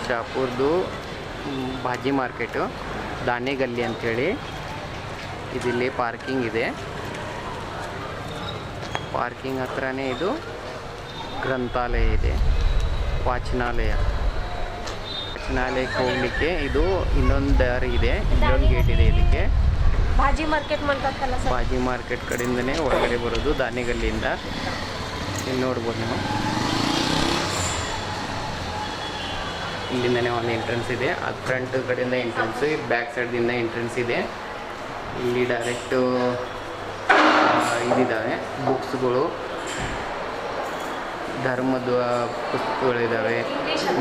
ಶಾಪುರ್ದು bhaji market ದಾನಿಗಲ್ಲಿ ಅಂಥೇಳಿ ಇದಿಲ್ಲಿ parking ಇದೆ. Parking ಹತ್ರನೇ ಇದು ಗ್ರಂಥಾಲಯ ಇದೆ, ವಾಚನಾಲಯಕ್ಕೆ ಹೋಗಲಿಕ್ಕೆ ಇದು ಇನ್ನೊಂದು ದಾರಿ ಇದೆ, ಇನ್ನೊಂದು ಗೇಟ್ ಇದೆ. ಇದಕ್ಕೆ ಭಾಜಿ ಮಾರ್ಕೆಟ್ ಮಾಡ್ತಕ್ಕಲ್ಲ ಸರ್, ಭಾಜಿ ಮಾರ್ಕೆಟ್ ಕಡೆಯಿಂದನೇ ಒಳಗಡೆ ಬರೋದು ದಾನಿಗಲ್ಲಿಯಿಂದ. ಇಲ್ಲಿ ನೋಡ್ಬೋದು ನೀವು, ಇಲ್ಲಿಂದನೇ ಒಂದು ಎಂಟ್ರೆನ್ಸ್ ಇದೆ. ಅದು ಫ್ರಂಟ್ ಕಡೆಯಿಂದ ಎಂಟ್ರೆನ್ಸ್, ಬ್ಯಾಕ್ ಸೈಡ್ದಿಂದ ಎಂಟ್ರೆನ್ಸ್ ಇದೆ. ಇಲ್ಲಿ ಡೈರೆಕ್ಟು ಇದಿದ್ದಾವೆ ಬುಕ್ಸ್ಗಳು, ಧರ್ಮದ ಪುಸ್ತಕಗಳಿದ್ದಾವೆ,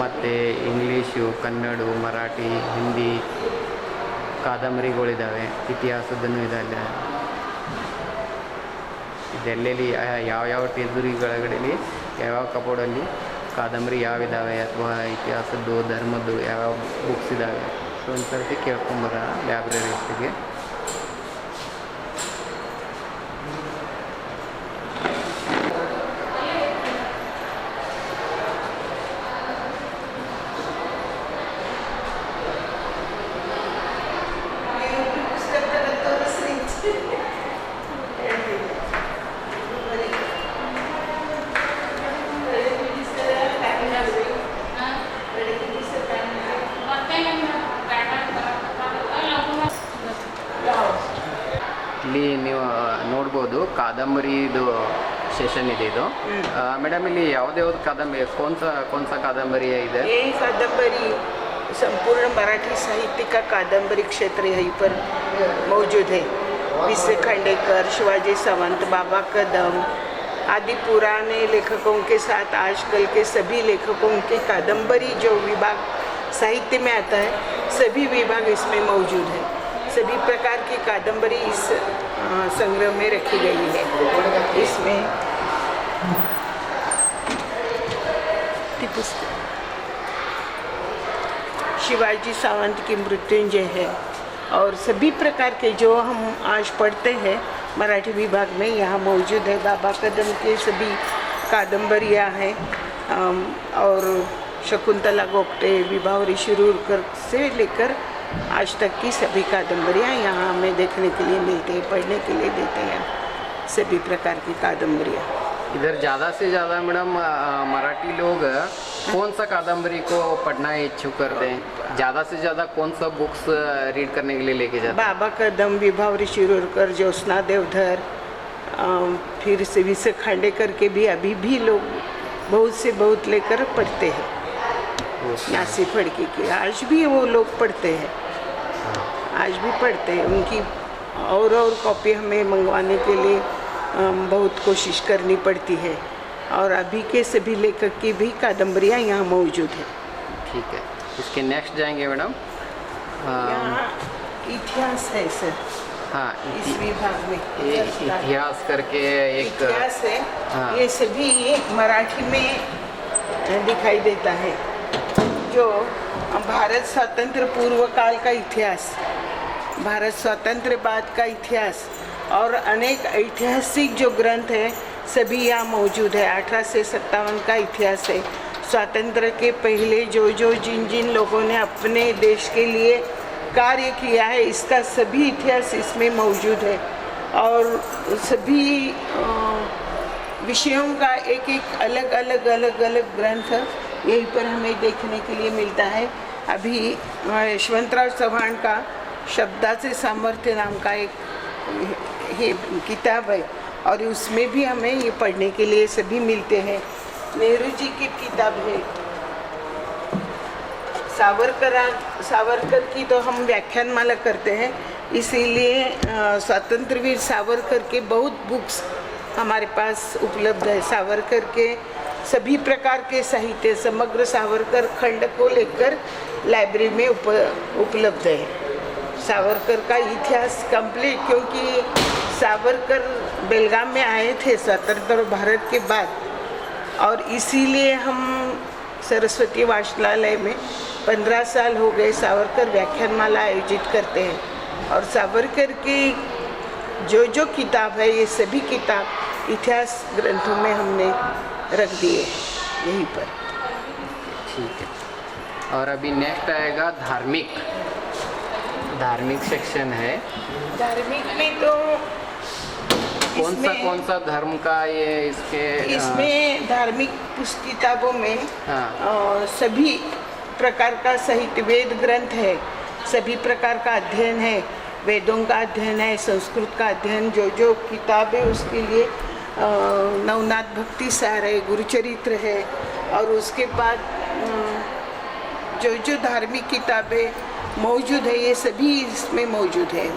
ಮತ್ತು ಇಂಗ್ಲೀಷು, ಕನ್ನಡ, ಮರಾಠಿ, ಹಿಂದಿ ಕಾದಂಬರಿಗಳಿದ್ದಾವೆ, ಇತಿಹಾಸದನ್ನು ಇದೆ. ಇದೆಲ್ಲೆಲ್ಲಿ ಯಾವ್ಯಾವ ಟೇಬಲ್ಗಳಗಡೆಯಲ್ಲಿ ಯಾವ್ಯಾವ ಕಬೋರ್ಡಲ್ಲಿ ಕಾದಂಬರಿ ಯಾವಿದ್ದಾವೆ ಅಥವಾ ಇತಿಹಾಸದ್ದು ಧರ್ಮದ್ದು ಯಾವ್ಯಾವ ಬುಕ್ಸ್ ಇದ್ದಾವೆ ಸೊ ಒಂದು ಸರ್ತಿ ಕೇಳ್ಕೊಂಬರ ಲೈಬ್ರರಿಸ್ಟಿಗೆ. ಇಲ್ಲಿ ನೀವು ನೋಡ್ಬೋದು ಕಾದಂಬರಿದು ಸೆಷನ್ ಇದೆ ಇದು. ಮೇಡಮ್ ಇಲ್ಲಿ ಯಾವ್ದು कादंबरी कौन सा कादंबरी है इधर? ये कादंबरी संपूर्ण मराठी साहित्य का कादंबरी क्षेत्र यहीं पर मौजूद है. विसे खांडेकर, शिवाजी सावंत, बाबा कदम आदि पुराने लेखकों के साथ आजकल के सभी लेखकों के कादंबरी जो विभाग साहित्य में आता है सभी विभाग इसमें मौजूद है. सभी प्रकार की कादंबरी इस संग्रह में रखी गई है. इसमें पुस्तक शिवाजी सावंत की मृत्युंजय है और सभी प्रकार के जो हम आज पढ़ते हैं मराठी विभाग में यहाँ मौजूद है। बाबा कदम के सभी कादंबरियाँ हैं और शकुंतला गोगटे, विभावरी शिरूरकर से लेकर आज तक की सभी कादंबरियाँ यहाँ हमें देखने के लिए मिलते हैं, पढ़ने के लिए देते हैं सभी प्रकार की कादंबरियाँ। इधर ज़्यादा से ज़्यादा मैडम मराठी लोग कौन सा कादंबरी को पढ़ना इच्छुक करते हैं? ज़्यादा से ज़्यादा कौन सा बुक्स रीड करने के लिए लेके जाते हैं? बाबा कदम, विभावरी शिरूरकर, ज्योत्सना देवधर, फिर से विसे खांडेकर के भी अभी भी लोग बहुत से बहुत लेकर पढ़ते हैं। नासी फड़के के आज भी वो लोग पढ़ते हैं, आज भी पढ़ते हैं। उनकी और कॉपी हमें मंगवाने के लिए बहुत कोशिश करनी पड़ती है और अभी के सभी लेखक की भी कादंबरियाँ यहाँ मौजूद है। ठीक है, इसके नेक्स्ट जाएंगे मैडम। यहाँ इतिहास है सर। हाँ, इस विभाग में ये इतिहास करके एक इतिहास है। हाँ। ये सभी ये मराठी में दिखाई देता है, जो भारत स्वतंत्र पूर्व काल का इतिहास, भारत स्वतंत्र बाद का इतिहास और अनेक ऐतिहासिक जो ग्रंथ हैं सभी यहाँ मौजूद है। 1857 का इतिहास है। स्वातंत्र्य के पहले जो जिन लोगों ने अपने देश के लिए कार्य किया है इसका सभी इतिहास इसमें मौजूद है और सभी विषयों का एक अलग ग्रंथ यहीं पर हमें देखने के लिए मिलता है। अभी यशवंतराव चव्हाण का शब्दा से सामर्थ्य नाम का एक ये किताब है और उसमें भी हमें ये पढ़ने के लिए सभी मिलते हैं। नेहरू जी की किताब है। सावरकर की तो हम व्याख्यानमाला करते हैं, इसीलिए स्वतंत्रवीर सावरकर के बहुत बुक्स हमारे पास उपलब्ध है। सावरकर के सभी प्रकार के साहित्य समग्र सावरकर खंड को लेकर लाइब्रेरी में उपलब्ध है। सावरकर का इतिहास कंप्लीट, क्योंकि सावरकर बेलगाम में आए थे स्वतंत्र भारत के बाद और इसीलिए हम सरस्वती वाचनालय में 15 साल हो गए सावरकर व्याख्यानमाला आयोजित करते हैं और सावरकर की जो किताब है ये सभी किताब इतिहास ग्रंथों में हमने रख दिए यहीं पर। ठीक है, और अभी नेक्स्ट आएगा धार्मिक सेक्शन है। धार्मिक में तो कौन सा धर्म का ये इसमें धार्मिक किताबों में सभी प्रकार का साहित्य वेद ग्रंथ है, सभी प्रकार का अध्ययन है, वेदों का अध्ययन है, संस्कृत का अध्ययन, जो किताब है उसके लिए नवनाथ भक्ति सार है, गुरुचरित्र है और उसके बाद जो धार्मिक किताबें मौजूद है ये सभी इसमें मौजूद है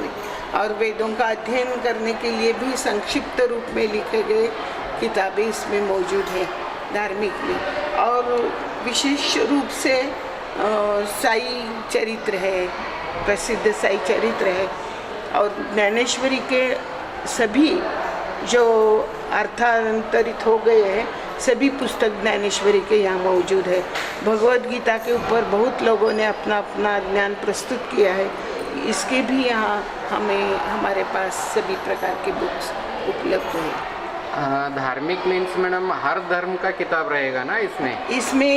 और वेदों का अध्ययन करने के लिए भी संक्षिप्त रूप में लिखे गए किताबें इसमें मौजूद है धार्मिक में। और विशेष रूप से साई चरित्र है, प्रसिद्ध साई चरित्र है और ज्ञानेश्वरी के सभी जो अर्थांतरित हो गए हैं सभी पुस्तक ज्ञानेश्वरी के यहाँ मौजूद है। भगवद गीता के ऊपर बहुत लोगों ने अपना ज्ञान प्रस्तुत किया है, इसके भी यहाँ हमारे पास सभी प्रकार के बुक्स उपलब्ध है। धार्मिक मीन्स मैडम हर धर्म का किताब रहेगा ना इसमें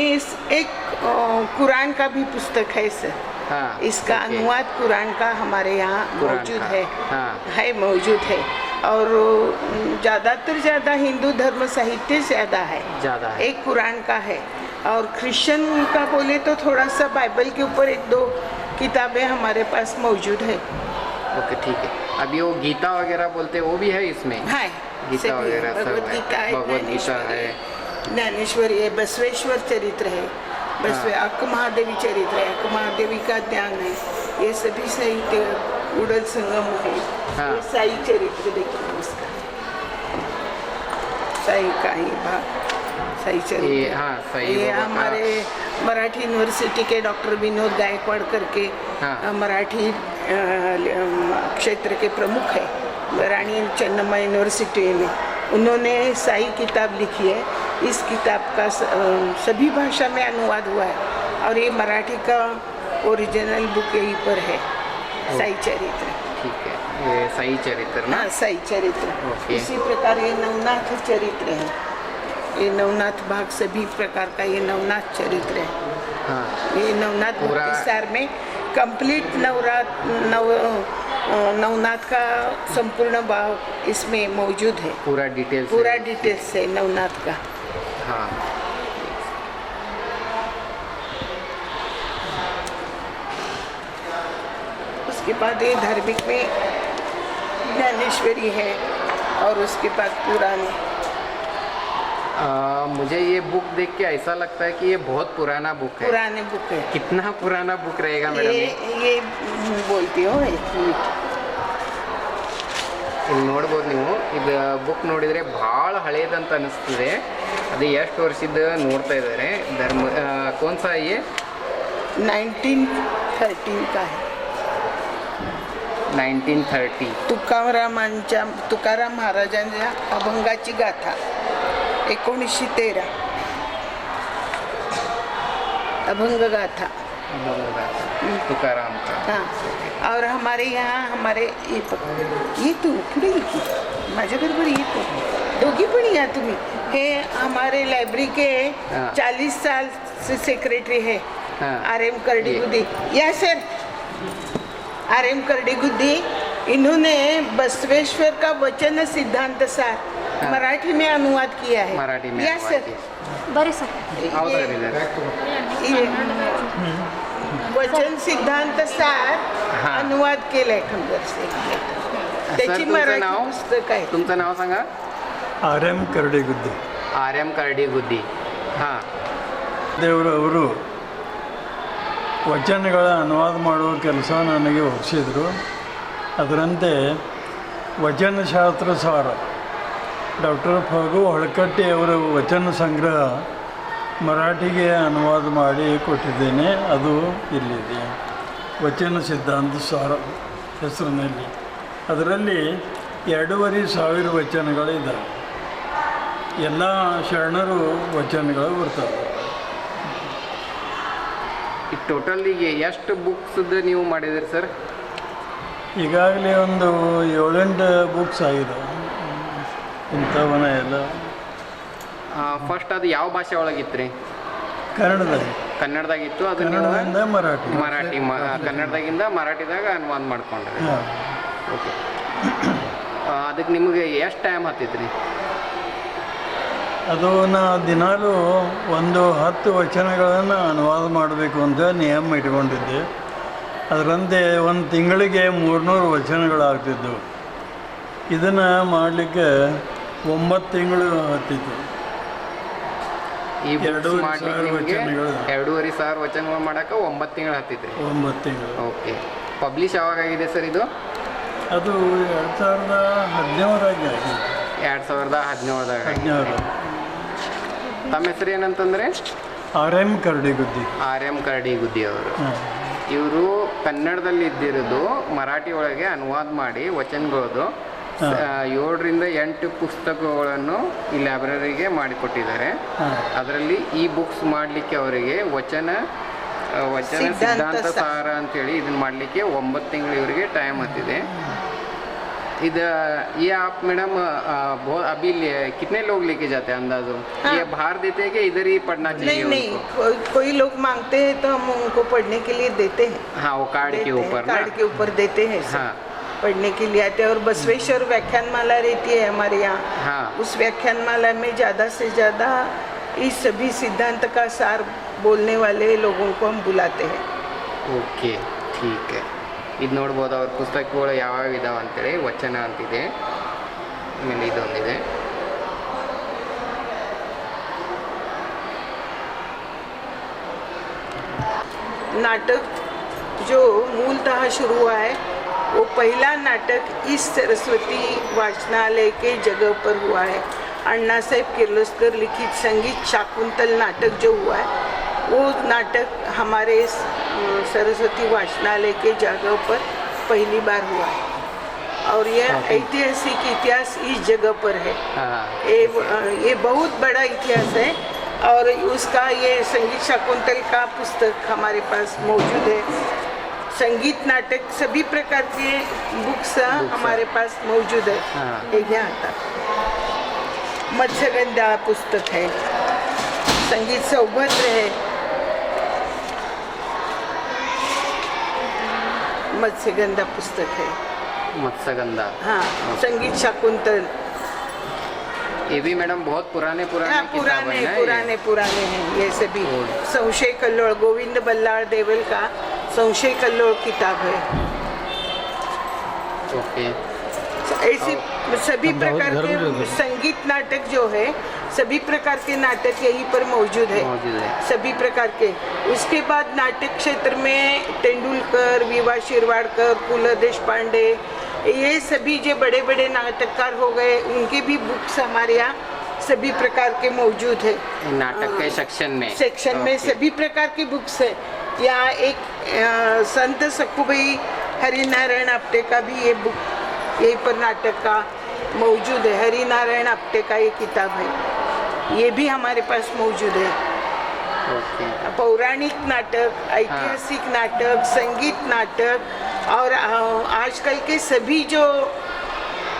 एक कुरान का भी पुस्तक है सर। हाँ, इसका अनुवाद कुरान का हमारे यहाँ मौजूद है। हाँ। मौजूद है और ज़्यादा हिंदू धर्म साहित्य ज़्यादा है, एक कुरान का है और क्रिश्चियन का बोले तो थोड़ा सा बाइबल के ऊपर 1-2 किताबें हमारे पास मौजूद है। ओके, ठीक है। अभी वो गीता वगैरह बोलते हैं वो भी है इसमें? हाँ, गीता वगैरह सब भगवद गीता है, ज्ञानेश्वरी है, बसवेश्वर चरित्र है, अक्क महादेवी चरित्र है, अक्क महादेवी का ध्यान है, ये सभी साहित्य, उड़ल संगम है। हाँ। ये साई चरित्र देखिए उसका, साई का ही भाग साई चरित्र। हाँ, ये हमारे मराठी यूनिवर्सिटी के डॉक्टर विनोद गायकवाड़ करके मराठी क्षेत्र के प्रमुख है रानी चन्नम्मा यूनिवर्सिटी में, उन्होंने साई किताब लिखी है इस किताब का सभी भाषा में अनुवाद हुआ है और ये मराठी का ओरिजिनल बुक यहीं पर है, साई चरित्र। ठीक है, ये साई चरित्र ना? हाँ, साई चरित्र। ओके। इसी प्रकार ये नवनाथ चरित्र है, ये नवनाथ भाग सभी प्रकार का ये नवनाथ चरित्र है। हाँ, ये नवनाथ पूरा- भक्तिसार में कंप्लीट नवनाथ का संपूर्ण भाव इसमें मौजूद है। पूरा डिटेल्स पूरा डिटेल्स है नवनाथ का। हाँ, उसके बाद ये धार्मिक में ज्ञानेश्वरी है और उसके बाद पुराने। मुझे ये बुक देख के ऐसा लगता है कि ये बहुत पुराना बुक है। पुराने बुक है। कितना पुराना बुक रहेगा मैडम ये बोलती हो एक मिनट। ಇಲ್ಲಿ ನೋಡ್ಬೋದು ನೀವು, ಇದು ಬುಕ್ ನೋಡಿದರೆ ಭಾಳ ಹಳೇದಂತ ಅನಿಸ್ತದೆ. ಅದು ಎಷ್ಟು ವರ್ಷದ ನೋಡ್ತಾ ಇದ್ದಾರೆ. ಧರ್ಮ कौन सा ये 1913 का है। 1930. तुकाराम महाराजांच्या अभंगाची गाथा 1913 अभंग गाथा। तुकाराम का. हाँ, और हमारे यहाँ हमारे ये तू पुढे की माझ्या बरोबर ये तू दोघी पण या तुम्ही। हे हमारे लाइब्रेरी के हाँ। 40 साल से सेक्रेटरी है हाँ। RM करडीगुद्दी। या सर, RM करडीगुद्दी, इन्होंने बसवेश्वर का वचन सिद्धांत सार हाँ। मराठी में अनुवाद किया है। मराठी में या अनुवाद सर, किया. बरे सर ಹೌದಾ ಇದ್ದಾರೆ? ये वचन सिद्धांत सार हाँ. अनुवाद केलाय खंडर से। त्याची तुमचं मराठी नाव? पुस्तक आहे। तुमचं नाव सांगा. RM करडेಗುದ್ದಿ. RM करडीगुद्दी. ಹಾಂ, ದೇವರವರು ವಚನಗಳ ಅನುವಾದ ಮಾಡುವ ಕೆಲಸ ನನಗೆ ಒಪ್ಪಿಸಿದರು. ಅದರಂತೆ ವಚನಶಾಸ್ತ್ರ ಸಾರ ಡಾಕ್ಟರ್ ಫಗು ಹೊಳಕಟ್ಟಿ ಅವರ ವಚನ ಸಂಗ್ರಹ ಮರಾಠಿಗೆ ಅನುವಾದ ಮಾಡಿ ಕೊಟ್ಟಿದ್ದೇನೆ. ಅದು ಇಲ್ಲಿದೆ, ವಚನ ಸಿದ್ಧಾಂತ ಸಾರ ಹೆಸರಿನಲ್ಲಿ. ಅದರಲ್ಲಿ 2500 ವಚನಗಳಿದ್ದಾವೆ. ಎಲ್ಲ ಶರಣರು ವಚನಗಳು ಬರ್ತವೆ. ಈ ಟೋಟಲ್ ಈಗ ಎಷ್ಟು ಬುಕ್ಸ್ದು ನೀವು ಮಾಡಿದಿರಿ ಸರ್? ಈಗಾಗಲೇ ಒಂದು 7-8 ಬುಕ್ಸ್ ಆಗಿದೆ ಇಂಥವನ್ನ ಎಲ್ಲ. ಫಸ್ಟ್ ಅದು ಯಾವ ಭಾಷೆ ಒಳಗಿತ್ತು ರೀ? ಕನ್ನಡದಲ್ಲಿ, ಕನ್ನಡದಾಗಿತ್ತು. ಅದು ನೀವು ಕನ್ನಡದಿಂದ ಮರಾಠಿ. ಕನ್ನಡದಾಗಿಂದ ಮರಾಠಿದಾಗ ಅನುವಾದ ಮಾಡ್ಕೊಂಡ್ರಿ. ಹಾಂ. ಓಕೆ. ಅದಕ್ಕೆ ನಿಮಗೆ ಎಷ್ಟು ಟೈಮ್ ಹತ್ತಿತ್ತು ರೀ? ಅದು ನಾ ದಿನಾಲೂ ಒಂದು 10 ವಚನಗಳನ್ನು ಅನುವಾದ ಮಾಡಬೇಕು ಅಂತ ನಿಯಮ ಇಟ್ಕೊಂಡಿದ್ದೆ. ಅದರಂತೆ ಒಂದು ತಿಂಗಳಿಗೆ 300 ವಚನಗಳಾಗ್ತಿದ್ದವು. ಇದನ್ನು ಮಾಡಲಿಕ್ಕೆ 9 ತಿಂಗಳು ಹತ್ತಿತ್ತು. ಈ ಬುಕ್ಸ್ 2,500 ಮಾಡ್ಲಿಕ್ಕೆ ನಿಮಗೆ ವಚನಗಳು. 2,500 ವಚನಗಳು ಮಾಡೋಕೆ 9 ತಿಂಗಳು ಹತ್ತಿತ್ತು ರೀ. 9 ತಿಂಗಳು. ಓಕೆ. ಪಬ್ಲಿಷ್ ಯಾವಾಗಾಗಿದೆ ಸರ್ ಇದು? ಅದು 2017 ಆಗಿದೆ. 2017ದಾಗ. 17. ತಮ್ಮ ಹೆಸರು ಏನಂತಂದರೆ? RM करडेಗುದ್ದಿ. RM करडीगुद्दी ಅವರು. ಹಾಂ. ಇವರು ಕನ್ನಡದಲ್ಲಿ ಇದ್ದಿರೋದು ಮರಾಠಿ ಒಳಗೆ ಅನುವಾದ ಮಾಡಿ ವಚನಗಳದು 7ರಿಂದ 8 ಪುಸ್ತಕಗಳನ್ನು ಈ ಲೈಬ್ರರಿಗೆ ಮಾಡಿಕೊಟ್ಟಿದ್ದಾರೆ. ಹಾಂ. ಅದರಲ್ಲಿ ಈ ಬುಕ್ಸ್ ಮಾಡಲಿಕ್ಕೆ ಅವರಿಗೆ ವಚನ ಸಿದ್ಧಾಂತ ಸಾರ ಅಂತೇಳಿ ಇದನ್ನ ಮಾಡಲಿಕ್ಕೆ 9 ತಿಂಗಳು ಇವರಿಗೆ ಟೈಮ್ ಹತ್ತಿದೆ. ಇದು ये आप मैडम अभी कितने लोग लेके जाते हैं अंदाजो? हाँ। ये बाहर देते हैं कि इधर ही पढ़ना चाहिए? नहीं, उनको? कोई लोग मांगते हैं तो हम उनको पढ़ने के लिए देते हैं। हाँ, वो कार्ड के ऊपर ना? कार्ड के ऊपर देते हैं सब। हाँ पढ़ने के लिए आते हैं। और बसवेश्वर व्याख्यानमाला रहती है हमारे यहाँ। हाँ. उस व्याख्यानमाला में ज़्यादा से ज़्यादा इस सभी सिद्धांत का सार बोलने वाले लोगों को हम बुलाते हैं। ಓಕೆ, ಠೀಕ್. ಇದು ನೋಡ್ಬೋದು ಅವ್ರ ಪುಸ್ತಕಗಳು ಯಾವ್ಯಾವ ಇದಾವೆ ಅಂತೇಳಿ. ವಚನ ಅಂತಿದೆ, ಆಮೇಲೆ ಇದೊಂದಿದೆ. नाटक जो मूलतः शुरू हुआ है वो पहला नाटक इस सरस्वती वाचनालय के जगह पर हुआ है। अण्णा साहेब किर्लोस्कर लिखित संगीत शाकुंतल नाटक जो हुआ है वो नाटक हमारे सरस्वती वाचनालय के जगह पर पहली बार हुआ है। और यह Okay. ऐतिहासिक इतिहास इस जगह पर है। हाँ ये बहुत बड़ा इतिहास है और उसका ये संगीत शाकुंतल का पुस्तक हमारे पास मौजूद है। संगीत नाटक सभी प्रकार के बुक्स हमारे पास मौजूद है। हाँ। एक यहाँ तक मत्स्यगंधा पुस्तक है, संगीत सौभद्र है, मत्स्यगंधा पुस्तक है। मत्स्यगंधा। हाँ, संगीत शाकुंतल। ये भी मैडम बहुत पुराने हाँ, किताब पुराने है ना पुराने पुराने हैं ये सभी। ओल्ड। संशय कल्लोळ गोविंद बल्लाळ देवल का संशय कल्लोळ किताब है। ओके। ऐसी सभी प्रकार के संगीत नाटक जो है, सभी प्रकार के नाटक यहीं पर मौजूद है। सभी प्रकार के। उसके बाद नाटक क्षेत्र में तेंदुलकर, वीवा शिरवाडकर, पु ल देशपांडे, ये सभी जो बड़े बड़े नाटककार हो गए, उनके भी बुक्स हमारे यहाँ सभी प्रकार के मौजूद है। नाटक के सेक्शन में में सभी प्रकार की बुक्स है। यहाँ एक संत सखुभाई हरिनारायण आपटे का भी ये बुक यहीं पर नाटक का मौजूद है। हरिनारायण आपटे का ये किताब है, ये भी हमारे पास मौजूद है। ओके। पौराणिक नाटक, ऐतिहासिक नाटक, संगीत नाटक और आजकल के सभी जो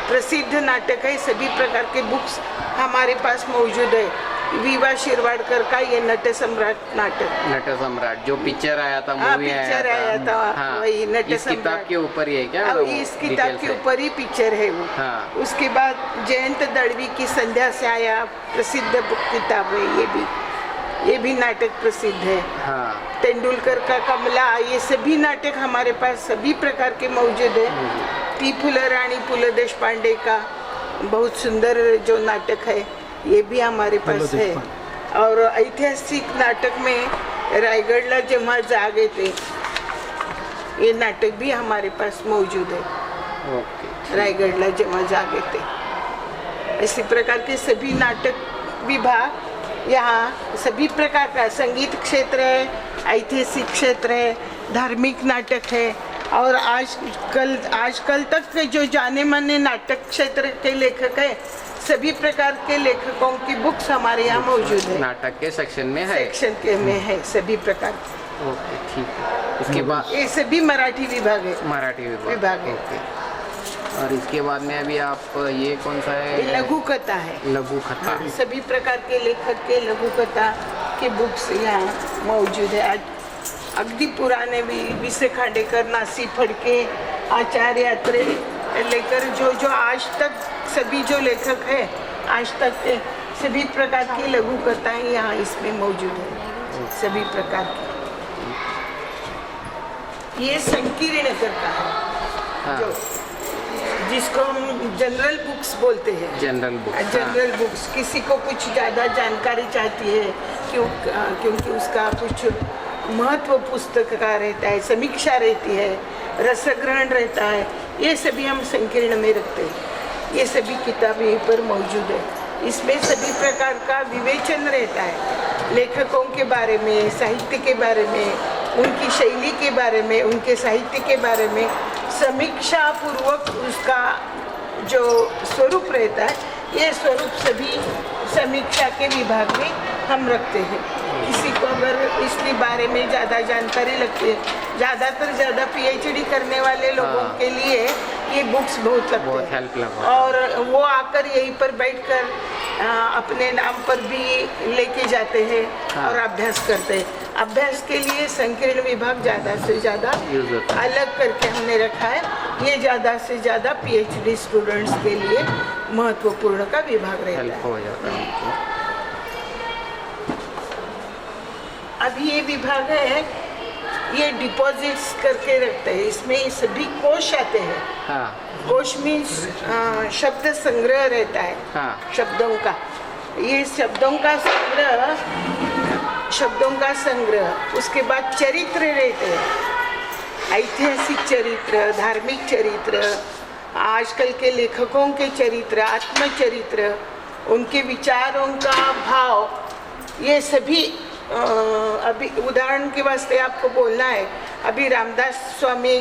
प्रसिद्ध नाटक है, सभी प्रकार के बुक्स हमारे पास मौजूद है। वीवा शिरवाडकर का ये नट सम्राट नाटक, नट सम्राट जो पिक्चर आया था, हाँ, मूवी पिक्चर आया था, हाँ, वही नट इस किताब सम्राट के ऊपर ही है क्या? अब इस किताब के ऊपर ही पिक्चर है वो। हाँ। उसके बाद जयंत दळवी की संध्या से आया प्रसिद्ध किताब है, ये भी नाटक प्रसिद्ध है। हाँ। तेंदुलकर का कमला, ये सभी नाटक हमारे पास सभी प्रकार के मौजूद है। टी फुल रानी पु ल देशपांडे का बहुत सुंदर जो नाटक है, ये भी हमारे पास है। और ऐतिहासिक नाटक में रायगढ़ला जेव्हा जागे थे, ये नाटक भी हमारे पास मौजूद है। ओके। रायगढ़ला जेव्हा जागे थे, इसी प्रकार के सभी नाटक विभाग यहाँ सभी प्रकार का संगीत क्षेत्र है, ऐतिहासिक क्षेत्र है, धार्मिक नाटक है और आजकल तक के जो जाने माने नाटक क्षेत्र के लेखक है, सभी प्रकार के लेखकों की बुक्स हमारे यहाँ मौजूद है। नाटक के सेक्शन में है। सेक्शन के में है सभी प्रकार के। ओके, ठीक है। उसके बाद ये सभी मराठी विभाग है। मराठी विभाग है। ओके। और इसके बाद में अभी आप ये कौन सा है? ये लघु कथा है। लघु कथा। हाँ, सभी प्रकार के लेखक के लघु कथा के बुक्स यहाँ मौजूद है। आज अगदी पुराने भी विसे खांडेकर, नासी फड़के, आचार्य यात्रे लेकर जो आज तक सभी जो लेखक है, आज तक के सभी प्रकार की लघु कथाएं यहाँ इसमें मौजूद है, सभी प्रकार की। ये संकीर्ण करता है। हाँ। जो जिसको हम जनरल बुक्स बोलते हैं। General books. जनरल बुक्स किसी को कुछ ज़्यादा जानकारी चाहती है, क्योंकि उसका कुछ महत्व पुस्तक का रहता है, समीक्षा रहती है, रसग्रहण रहता है, ये सभी हम संकीर्ण में रखते हैं। ये सभी किताब यहीं पर मौजूद है। इसमें सभी प्रकार का विवेचन रहता है, लेखकों के बारे में, साहित्य के बारे में, उनकी शैली के बारे में, उनके साहित्य के बारे में समीक्षा पूर्वक उसका जो स्वरूप रहता है, ये स्वरूप सभी समीक्षा के विभाग में हम रखते हैं। किसी को अगर इसके बारे में ज़्यादा जानकारी लगती है, ज़्यादा पीएचडी करने वाले लोगों के लिए ये बुक्स बहुत लगते हैं और वो आकर यहीं पर बैठकर अपने नाम पर भी लेके जाते हैं और अभ्यास करते हैं। अभ्यास के लिए संकीर्ण विभाग ज़्यादा से ज़्यादा अलग करके हमने रखा है। ये ज़्यादा से ज़्यादा पीएचडी स्टूडेंट्स के लिए महत्वपूर्ण का विभाग रहता है। अभी ये विभाग है, ये डिपॉजिट्स करके रखते हैं। इसमें सभी कोश आते हैं। हाँ। कोश मीन्स शब्द संग्रह रहता है। हाँ। शब्दों का, ये शब्दों का संग्रह। उसके बाद चरित्र रहते हैं, ऐतिहासिक चरित्र, धार्मिक चरित्र, आजकल के लेखकों के चरित्र, आत्मचरित्र, उनके विचारों का भाव, ये सभी अभी उदाहरण के वास्ते आपको बोलना है, अभी रामदास स्वामी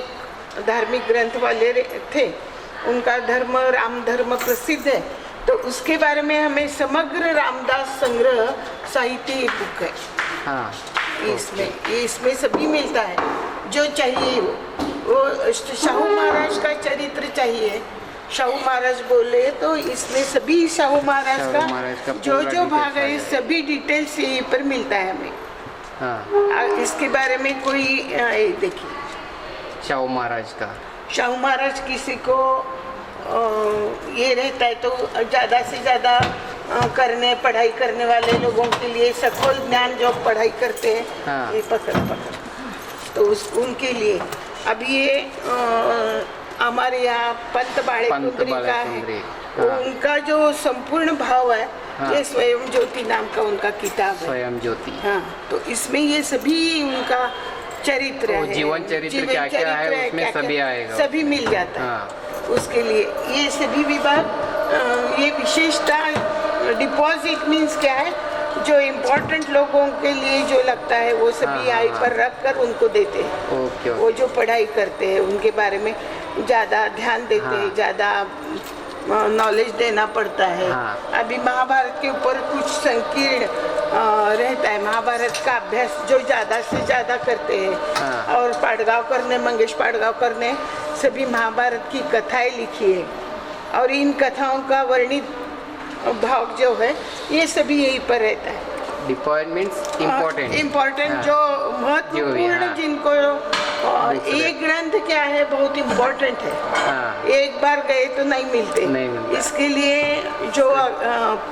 धार्मिक ग्रंथ वाले थे, उनका धर्म राम धर्म प्रसिद्ध है, तो उसके बारे में हमें समग्र रामदास संग्रह साहित्य बुक है। हाँ, इसमें सभी मिलता है जो चाहिए। वो शाहू महाराज का चरित्र चाहिए, शाहू महाराज बोले तो इसमें सभी शाहू महाराज का जो जो भाग है सभी डिटेल्स यहीं पर मिलता है हमें। हाँ, इसके बारे में कोई देखिए, शाहू महाराज किसी को ये रहता है तो ज़्यादा से ज़्यादा पढ़ाई करने वाले लोगों के लिए सखोल ज्ञान जो पढ़ाई करते हैं, हाँ। ये पकड़ तो उनके लिए अब ये हमारे यहाँ पंत बाड़े कुंदरी का है। हाँ। उनका जो संपूर्ण भाव है, हाँ। ये स्वयं ज्योति नाम का उनका किताब है। स्वयं ज्योति। हाँ, तो इसमें ये सभी उनका चरित्र है, जीवन चरित्र क्या क्या है उसमें सभी आएगा, सभी मिल जाता है। हाँ। उसके लिए ये सभी विभाग ये विशेषता डिपॉजिट मीन्स क्या है, जो इम्पोर्टेंट लोगों के लिए जो लगता है वो सभी हाँ, आई पर रख कर उनको देते हैं। ओके। वो जो पढ़ाई करते हैं उनके बारे में ज़्यादा ध्यान देते हैं, हाँ। ज़्यादा नॉलेज देना पड़ता है। हाँ। अभी महाभारत के ऊपर कुछ संकीर्ण रहता है, महाभारत का अभ्यास जो ज़्यादा से ज़्यादा करते हैं। हाँ। और पाडगांवकर ने, मंगेश पाडगांवकर ने सभी महाभारत की कथाएं लिखी है, और इन कथाओं का वर्णित भाग जो है ये सभी यहीं पर रहता है। डिपार्टमेंट्स इम्पोर्टेंट जो महत्वपूर्ण जिनको ये ग्रंथ क्या है बहुत इम्पोर्टेंट है। हाँ। एक बार गए तो नहीं मिलते। इसके लिए जो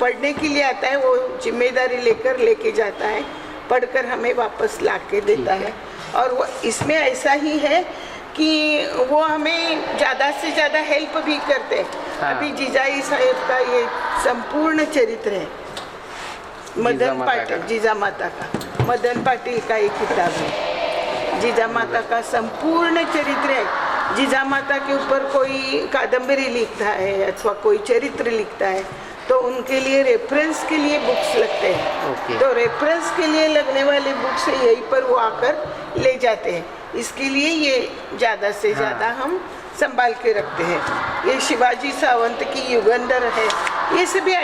पढ़ने के लिए आता है वो जिम्मेदारी लेके जाता है, पढ़कर हमें वापस ला के देता है। और वो इसमें ऐसा ही है कि वो हमें ज़्यादा से ज़्यादा हेल्प भी करते हैं। हाँ। अभी जीजाई साहेब का ये संपूर्ण चरित्र है, मदन पाटिल, जीजा माता का, मदन पाटिल का एक किताब है, जीजा माता का संपूर्ण चरित्र है। जीजा माता के ऊपर कोई कादम्बरी लिखता है अथवा कोई चरित्र लिखता है तो उनके लिए रेफरेंस के लिए बुक्स लगते हैं। ओके। तो रेफरेंस के लिए लगने वाले बुक्स यहीं पर वो आकर ले जाते हैं। इसके लिए ये ज़्यादा से ज़्यादा हम संभाल के रखते हैं। ये शिवाजी सावंत की युगंधर है, ये सभी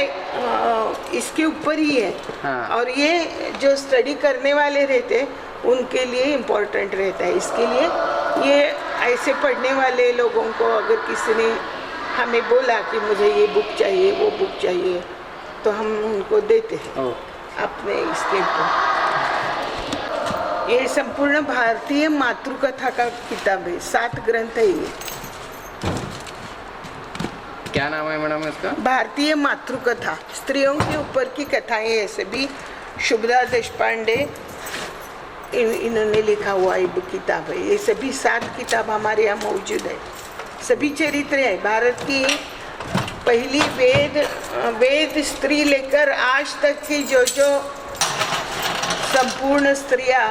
इसके ऊपर ही है। हाँ। और ये जो स्टडी करने वाले रहते हैं उनके लिए इम्पोर्टेंट रहता है। इसके लिए ये ऐसे पढ़ने वाले लोगों को अगर किसी ने हमें बोला कि मुझे ये बुक चाहिए, वो बुक चाहिए, तो हम उनको देते हैं अपने इसके ऊपर। ये संपूर्ण भारतीय मातृकथा का किताब है, 7 ग्रंथ है ये। क्या नाम है मैडम इसका? भारतीय मातृकथा, स्त्रियों के ऊपर की कथाएं है सभी। शुभदा देशपांडे इन्होंने लिखा हुआ ये किताब है। ये सभी 7 किताब हमारे यहाँ मौजूद है, सभी चरित्र है। भारत की पहली वेद स्त्री लेकर आज तक की जो संपूर्ण स्त्रियां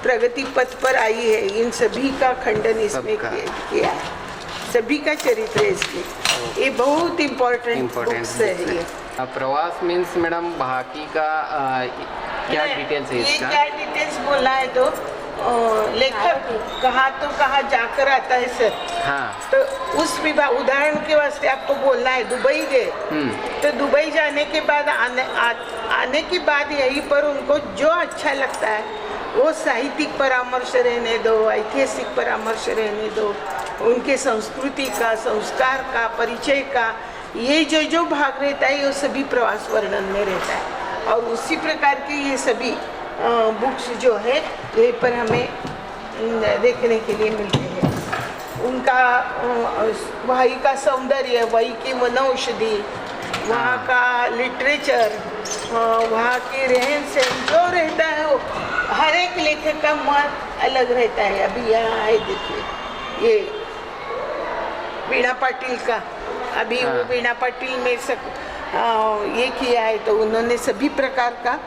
प्रगति पथ पर आई है, इन सभी का खंडन इसमें किया है, सभी का चरित्र है इसमें। ये बहुत इम्पोर्टेंट बुक्स है ये। प्रवास मीन्स मैडम बाकी का क्या डिटेल्स है इसका? क्या डिटेल्स बोलना है तो लेखक कहाँ जाकर आता है सर। हाँ। तो उस विभाग उदाहरण के वास्ते आपको बोलना है दुबई गए, तो दुबई जाने के बाद आने के बाद यहीं पर उनको जो अच्छा लगता है वो साहित्यिक परामर्श रहने दो, ऐतिहासिक परामर्श रहने दो, उनके संस्कृति का, संस्कार का, परिचय का, ये जो भाग रहता है वो सभी प्रवास वर्णन में रहता है। और उसी प्रकार के ये सभी बुक्स जो है यहीं पर हमें देखने के लिए मिलते हैं। उनका वहीं का सौंदर्य, वहीं की वनौषधि, वहाँ का लिटरेचर, वहाँ की रहन सहन जो रहता है वो हर एक लेखक का मत अलग रहता है। अभी यहाँ है देखिए ये वीणा पाटिल का, अभी वो वीणा पाटिल में ये किया है, तो उन्होंने सभी प्रकार का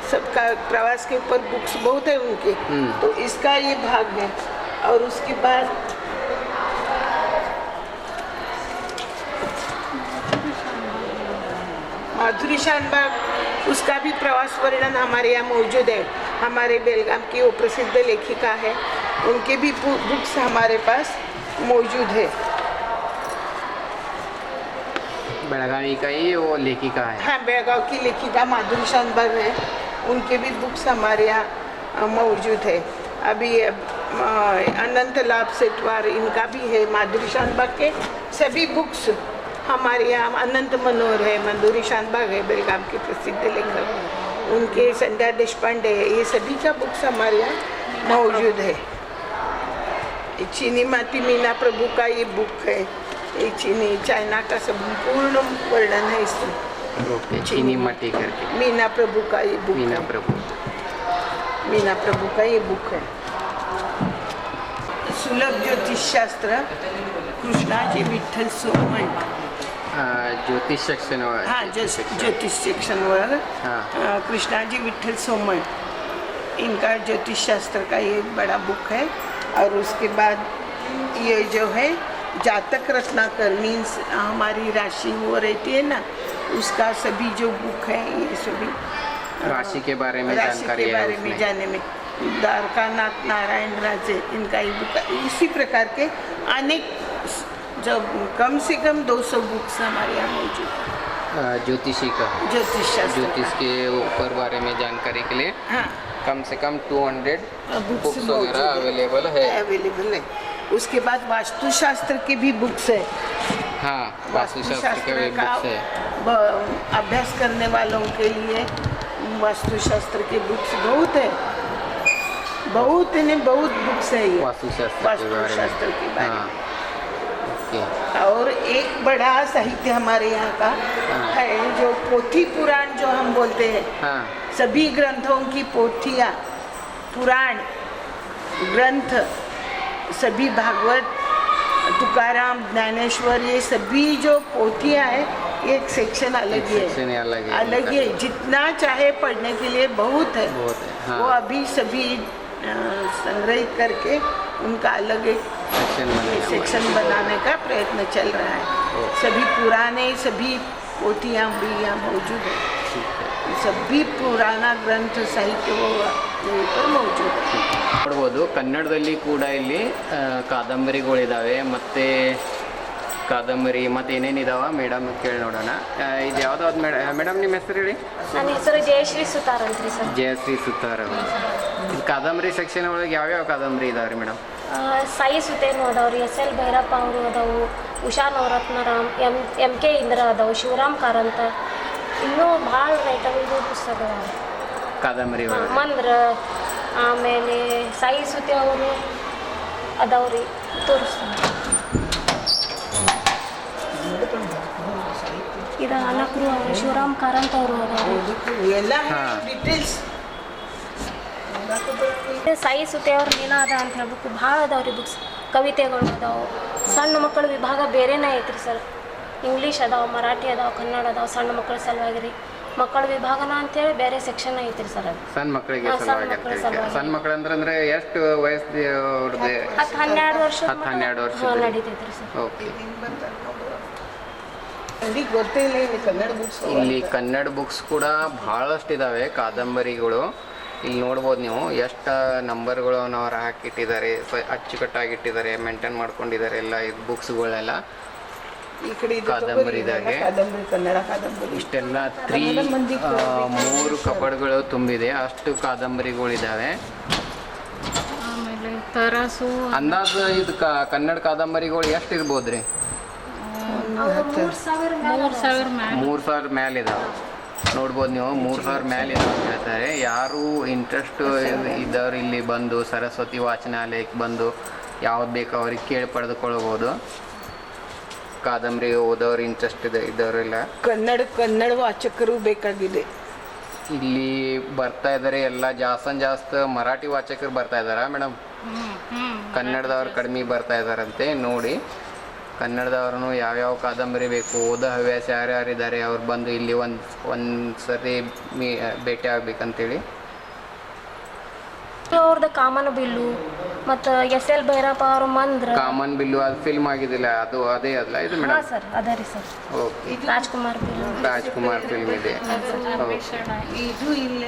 सबका प्रवास के ऊपर बुक्स बहुत है उनके, तो इसका ये भाग है। और उसके बाद माधुरी शानबाग, उसका भी प्रवास वर्णन हमारे यहाँ मौजूद है। हमारे बेलगाम की वो प्रसिद्ध लेखिका है, उनके भी बुक्स हमारे पास मौजूद है। बेळगावी का ही वो लेखिका है। हाँ, बेळगाव की लेखिका माधुरी शानबाग है, उनके भी बुक्स हमारे यहाँ मौजूद है। अभी अनंत लाभ सेटवार इनका भी है। माधुरी शानबाग के सभी बुक्स हमारे यहाँ, अनंत मनोहर है, माधुरी शानबाग है बेलगाम के प्रसिद्ध लेखक, उनके संध्या देशपांडे है, ये सभी का बुक्स हमारे यहाँ मौजूद है। चीनी माती मीना प्रभु का ये बुक है, ये चीनी चाइना का संपूर्ण वर्णन है इसमें। ओके, चीनी माटी करके मीना प्रभु का ये बुक मीना है। प्रभु। मीना प्रभु का ये बुक है। सुलभ ज्योतिष शास्त्र कृष्णाजी विठ्ठल सोमण, ज्योतिष सेक्शन हाँ ज्योतिष सेक्शन वर्ग हाँ। कृष्णाजी विठ्ठल सोमण, इनका ज्योतिष शास्त्र का ये बड़ा बुक है। और उसके बाद ये जो है जातक रत्नाकर, मीन्स हमारी राशि वो रहती है ना, उसका सभी जो बुक है ये सभी राशि के बारे में राशि जानकारी के है बारे में उसमें। जानने में द्वारकानाथ नारायण राजे, इनका ये बुक, इसी प्रकार के अनेक, जब कम से कम 200 बुक्स हमारे यहाँ मौजूद है ज्योतिषी का, ज्योतिष शास्त्र ज्योतिष के ऊपर बारे में जानकारी के लिए हाँ कम से कम 200 बुक्स मौजूद वगैरह अवेलेबल है। अवेलेबल है। उसके बाद वास्तुशास्त्र की भी बुक्स है। हाँ, वास्तुशास्त्र के भी का बुक्स है। अभ्यास करने वालों के लिए वास्तुशास्त्र के बुक्स बहुत है, बहुत बुक्स है ये वास्तुशास्त्र के बारे में। ओके। और एक बड़ा साहित्य हमारे यहाँ का है, जो पोथी पुराण जो हम बोलते हैं, हाँ, सभी ग्रंथों की पोथियाँ, पुराण ग्रंथ, सभी भागवत, तुकाराम, ज्ञानेश्वर, ये सभी जो पोथियाँ हैं, एक सेक्शन अलग ही सेक्शन है, अलग है, अलग ही है। जितना चाहे पढ़ने के लिए बहुत है, बहुत है, हाँ। वो अभी सभी संग्रहित करके उनका अलग एक सेक्शन बनाने का प्रयत्न चल रहा है। सभी पुराने सभी पोथियाँ भी यहाँ मौजूद है, सभी पुराना ग्रंथ साहित्य वो यहीं पर मौजूद है। ನೋಡ್ಬೋದು ಕನ್ನಡದಲ್ಲಿ ಕೂಡ ಇಲ್ಲಿ ಕಾದಂಬರಿಗಳಿದ್ದಾವೆ, ಮತ್ತು ಕಾದಂಬರಿ ಮತ್ತು ಏನೇನಿದಾವೆ ಮೇಡಮ್ ಕೇಳಿ ನೋಡೋಣ। ಇದು ಯಾವ್ದಾವ್ದು ಮೇಡಮ್ ನಿಮ್ಮ ಹೆಸರು ಹೇಳಿ? ನನ್ನ ಹೆಸರು ಜಯಶ್ರೀ ಸುತಾರ್ ಅಂತ್ರಿ ಸರ್. ಜಯಶ್ರೀ ಸುತಾರ್ ಅವರು। ಇದು ಕಾದಂಬರಿ ಸೆಕ್ಷನ್ ಒಳಗೆ ಯಾವ್ಯಾವ ಕಾದಂಬರಿ ಇದಾವೆ ರೀ ಮೇಡಮ್? ಸಾಯಿ ಸುತೇನು ಅದಾವ್ರಿ, SL ಭೈರಪ್ಪ ಅವರು ಅದಾವು, ಉಷಾ ನವರತ್ನರಾಮ್, ಎಮ್ ಕೆ ಇಂದ್ರ ಅದಾವು, ಶಿವರಾಮ್ ಕಾರಂತ, ಇನ್ನೂ ಭಾಳ ರೈಟರ್ದು ಪುಸ್ತಕ ಅದಾವೆ ಕಾದಂಬರಿ ಒಳಗೆ। ಮಂದ್ರ, ಆಮೇಲೆ ಸಾಯಿ ಸುತೆ ಅವರು ಅದಾವ್ರಿ, ತೋರಿಸ್ತಾರೆ. ಇದು ಅನಕರು ಅವರು, ಶಿವರಾಮ್ ಕಾರಂತ ಅವರು ಅದಾವರು. ಎಲ್ಲ ಡೀಟೇಲ್ಸ್ ಸಾಯಿ ಸುತೆ ಅವ್ರ ಏನಾದ ಅಂತ ಹೇಳ್ಬೇಕು, ಭಾಳ ಅದಾವ್ರಿ ಬುಕ್ಸ್. ಕವಿತೆಗಳು ಅದಾವೆ, ಸಣ್ಣ ಮಕ್ಕಳ ವಿಭಾಗ ಬೇರೆನೇ ಐತ್ರಿ ಸರ್. ಇಂಗ್ಲೀಷ್ ಅದಾವೆ, ಮರಾಠಿ ಅದಾವೆ, ಕನ್ನಡ ಅದಾವೆ, ಸಣ್ಣ ಮಕ್ಕಳ ಸಲುವಾಗಿ ರೀ. ಮಕ್ಕಳ ವಿಭಾಗನ ಅಂತೇಳಿ ಬೇರೆ ಸೆಕ್ಷನ್ ಐತ್ರಿ ಸರ್. ಅದು ಸಣ್ಣ ಮಕ್ಕಳಿಗೆ ಸಲುವಾಗಿ ಸಣ್ಣ ಮಕ್ಕಳು ಅಂದ್ರೆ ಎಷ್ಟು ವಯಸ್ಸು ಅವ್ರದ್ದು? 10-12 ವರ್ಷ 12 ವರ್ಷ ನಡೀತೈತ್ರಿ ಸರ್. ಓಕೆ। ಗೊತ್ತೇ ಇಲ್ಲ ಇಲ್ಲಿ ಕನ್ನಡ ಬುಕ್ಸ್. ಇಲ್ಲಿ ಕನ್ನಡ ಬುಕ್ಸ್ ಕೂಡ ಭಾಳಷ್ಟು ಇದ್ದಾವೆ ಕಾದಂಬರಿಗಳು. ಇಲ್ಲಿ ನೋಡ್ಬೋದು ನೀವು ಎಷ್ಟು ನಂಬರ್ಗಳು ಅವ್ರು ಹಾಕಿಟ್ಟಿದ್ದಾರೆ, ಅಚ್ಚುಕಟ್ಟಾಗಿಟ್ಟಿದ್ದಾರೆ, ಮೇಂಟೈನ್ ಮಾಡ್ಕೊಂಡಿದ್ದಾರೆ ಎಲ್ಲ ಇದು ಬುಕ್ಸ್ಗಳೆಲ್ಲ ಈ ಕಡೆ ಕಾದಂಬರಿದಾಗೆ. ಕನ್ನಡ ಕಾದಂಬರಿ ಇಷ್ಟೆಲ್ಲ 3 ಕಪಡ್ಗಳು ತುಂಬಿದೆ, ಅಷ್ಟು ಕಾದಂಬರಿಗಳಿದ್ದಾವೆ. ಆಮೇಲೆ ತರಾಸು ಅಂದಾಜು ಇದು ಕನ್ನಡ ಕಾದಂಬರಿಗಳು ಎಷ್ಟು ಇರ್ಬೋದು ರೀ? 3,000 ಮ್ಯಾಲೆ 3,000 ಮೇಲೆ ಇದಾವೆ ನೋಡ್ಬೋದು ನೀವು. 3,000 ಮೇಲೆ ಇದಾವೆ ಅಂತ ಹೇಳ್ತಾರೆ. ಯಾರು ಇಂಟ್ರೆಸ್ಟ್ ಇದ್ದವ್ರು ಇಲ್ಲಿ ಬಂದು ಸರಸ್ವತಿ ವಾಚನಾಲಯಕ್ಕೆ ಬಂದು ಯಾವ್ದು ಬೇಕೋ ಅವ್ರಿಗೆ ಕೇಳಿ ಪಡೆದುಕೊಳ್ಬೋದು. ಕಾದಂಬರಿ ಓದೋರು ಇಂಟ್ರೆಸ್ಟ್ ಇದ್ದವರೆಲ್ಲ ಕನ್ನಡ ವಾಚಕರು ಬೇಕಾಗಿದೆ. ಇಲ್ಲಿ ಬರ್ತಾ ಇದ್ದಾರೆ ಎಲ್ಲ. ಜಾಸ್ತಿ ಮರಾಠಿ ವಾಚಕರು ಬರ್ತಾ ಇದ್ದಾರಾ ಮೇಡಮ್? ಕನ್ನಡದವ್ರು ಕಡಿಮೆ ಬರ್ತಾ ಇದ್ದಾರಂತೆ. ನೋಡಿ, ಕನ್ನಡದವ್ರು ಯಾವ್ಯಾವ ಕಾದಂಬರಿ ಬೇಕು, ಓದೋ ಹವ್ಯಾಸ ಯಾರ್ಯಾರಿದ್ದಾರೆ ಅವ್ರು ಬಂದು ಇಲ್ಲಿ ಒಂದು ಸರಿ ಭೇಟಿ ಆಗ್ಬೇಕಂತೇಳಿ. ಅವ್ರದ್ದು ಕಾಮನ ಬಿಲ್ಲು ಮತ್ತು SL ಭೈರಪ್ಪ ಅವರು ಮಂದ್ರ. ಕಾಮನ್ ಬಿಲ್ಲು ಅದು ಫಿಲ್ಮ್ ಆಗಿದಿಲ್ಲ, ಅದು ಅದೇ ಅಲ್ಲ ಇದು ಮೇಡಮ್? ಹಾಂ ಸರ್, ಅದೇ ರೀ sir. Okay, Rajkumar bill. Rajkumar film ಇದೆ. ಇದು ಇಲ್ಲ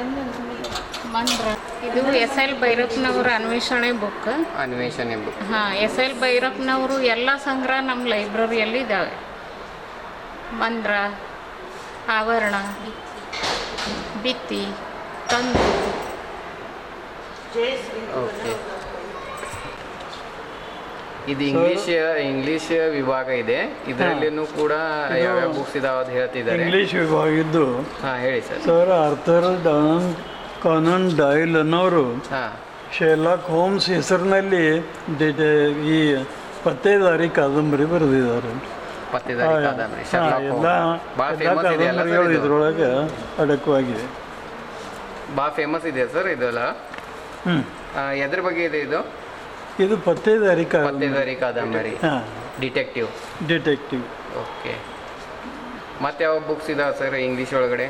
ಮಂದ್ರ. ಇದು SL ಭೈರಪ್ಪನವರ ಅನ್ವೇಷಣೆ ಬುಕ್. ಅನ್ವೇಷಣೆ ಬುಕ್. ಹಾಂ, SL ಭೈರಪ್ಪನವರು ಎಲ್ಲ ಸಂಗ್ರಹ ನಮ್ಮ ಲೈಬ್ರರಿಯಲ್ಲಿ ಇದ್ದಾವೆ. ಮಂದ್ರ, ಆವರಣ, ಭಿತ್ತಿ, ತಂದು. ಓಕೆ. ಇದು ಇಂಗ್ಲಿಷ್ ವಿಭಾಗ ಇದೆ. ಇದರಲ್ಲಿನೂ ಕೂಡ ಯಾವ್ಯಾವ ಬುಕ್ಸ್ ಇದಾವೆ ಅಂತ ಹೇಳ್ತಿದ್ದಾರೆ. ಇಂಗ್ಲೀಷ್ ವಿಭಾಗಿದ್ದು ಹಾಂ, ಹೇಳಿ sir. Sir Arthur Canaan Doyle ಅನ್ನೋರು ಹಾಂ, ಶೆರ್ಲಾಕ್ ಹೋಮ್ಸ್ ಹೆಸರಿನಲ್ಲಿ ಈ ಪತ್ತೇದಾರಿ ಕಾದಂಬರಿ ಬರೆದಿದ್ದಾರೆ. ಪತ್ತೇದಾರಿ ಕಾದಂಬರಿ, ಶರ್ಲಾಕ್ ಎಲ್ಲ ಹೋಮ್ಸ್. ಭಾಳ ಎಲ್ಲ ಫೇಮಸ್ ಇದೆ ಅಲ್ಲ ಕಾದಂಬರಿಗಳು ಸರ್ ಇದು? ಇದ್ರೊಳಗೆ ಅಡಕವಾಗಿವೆ. ಭಾಳ ಫೇಮಸ್ ಇದೆ ಸರ್ ಇದೆಲ್ಲ. ಎದ್ರ ಬಗ್ಗೆ ಇದೆ ಇದು? ಇದು ಪತ್ತೇದಾರಿ ಪತ್ತೇದಾರಿ ಕಾದಂಬರಿ, ಹಾಂ, ಡಿಟೆಕ್ಟಿವ್. ಡಿಟೆಕ್ಟಿವ್. ಓಕೆ. ಮತ್ತೆ ಯಾವ ಬುಕ್ಸ್ ಇದಾವೆ ಸರ್ ಇಂಗ್ಲೀಷ್ ಒಳಗಡೆ?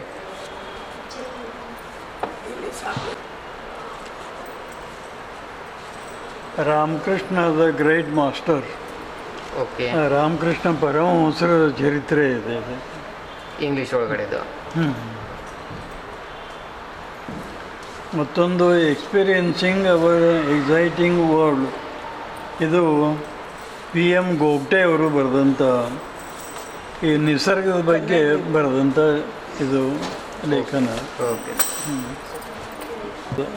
Ramakrishna the great master. Okay. Ramakrishna ಪರಮಹಂಸರ ಚರಿತ್ರೆ ಇದೆ ಇದು. ಇಂಗ್ಲೀಷ್ ಒಳಗಡೆದು. ಮತ್ತೊಂದು ಎಕ್ಸ್ಪೀರಿಯನ್ಸಿಂಗ್ ಅವರ್ ಎಕ್ಸೈಟಿಂಗ್ ವರ್ಲ್ಡ್. ಇದು PM ಗೋಗ್ಟೆ ಅವರು ಬರೆದಂಥ ಈ ನಿಸರ್ಗದ ಬಗ್ಗೆ ಬರೆದಂಥ ಇದು ಲೇಖನ. ಓಕೆ.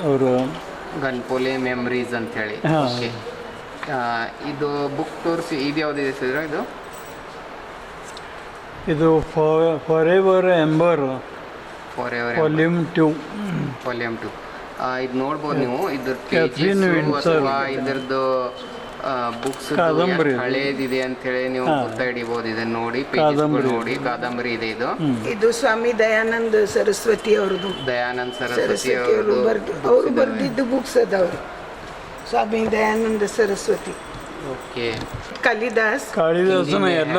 ಅವರು ಗನ್ಪೋಲೆ ಮೆಮರೀಸ್ ಅಂತ ಹೇಳಿ. ಹಾಂ. ಓಕೆ. ಇದು ಬುಕ್ ತೋರಿಸಿ, ಇದು ಯಾವುದಿದೆ ಸರ್ ಇದು? ಇದು forever amber forever volume 2. Volume 2. ಇದು ನೋಡ್ಬೋದು ನೀವು. ಇದ್ರ ಕ್ಯಾಥರಿನ್ ವಿನ್ಸರ್. ಅಥವಾ ಇದ್ರದ್ದು ಬುಕ್ಸ್ ಕಾದಂಬರಿ. ಹಳೇದಿದೆ ಅಂತ ಹೇಳಿ ನೀವು ಹಾಂ. ಗುರ್ತ ಹಿಡಿಬೋದು. ಇದನ್ನ ನೋಡಿ, ಕಾದಂಬರಿ. ನೋಡಿ, ಕಾದಂಬರಿ ಇದೆ ಇದು. ಇದು ಸ್ವಾಮಿ ದಯಾನಂದ ಸರಸ್ವತಿ ಅವ್ರದ್ದು. ದಯಾನಂದ್ ಸರಸ್ವತಿ ಸರಸ್ವತಿ ಅವರು ಅವ್ರದ್ದು ಬರೆದಿದ್ದು ಬುಕ್ಸ್ ಅದಾವ್ರಿ. ಸ್ವಾಮಿ ದಯಾನಂದ ಸರಸ್ವತಿ. ಓಕೆ. ಕಾಳಿದಾಸನ ಎಲ್ಲ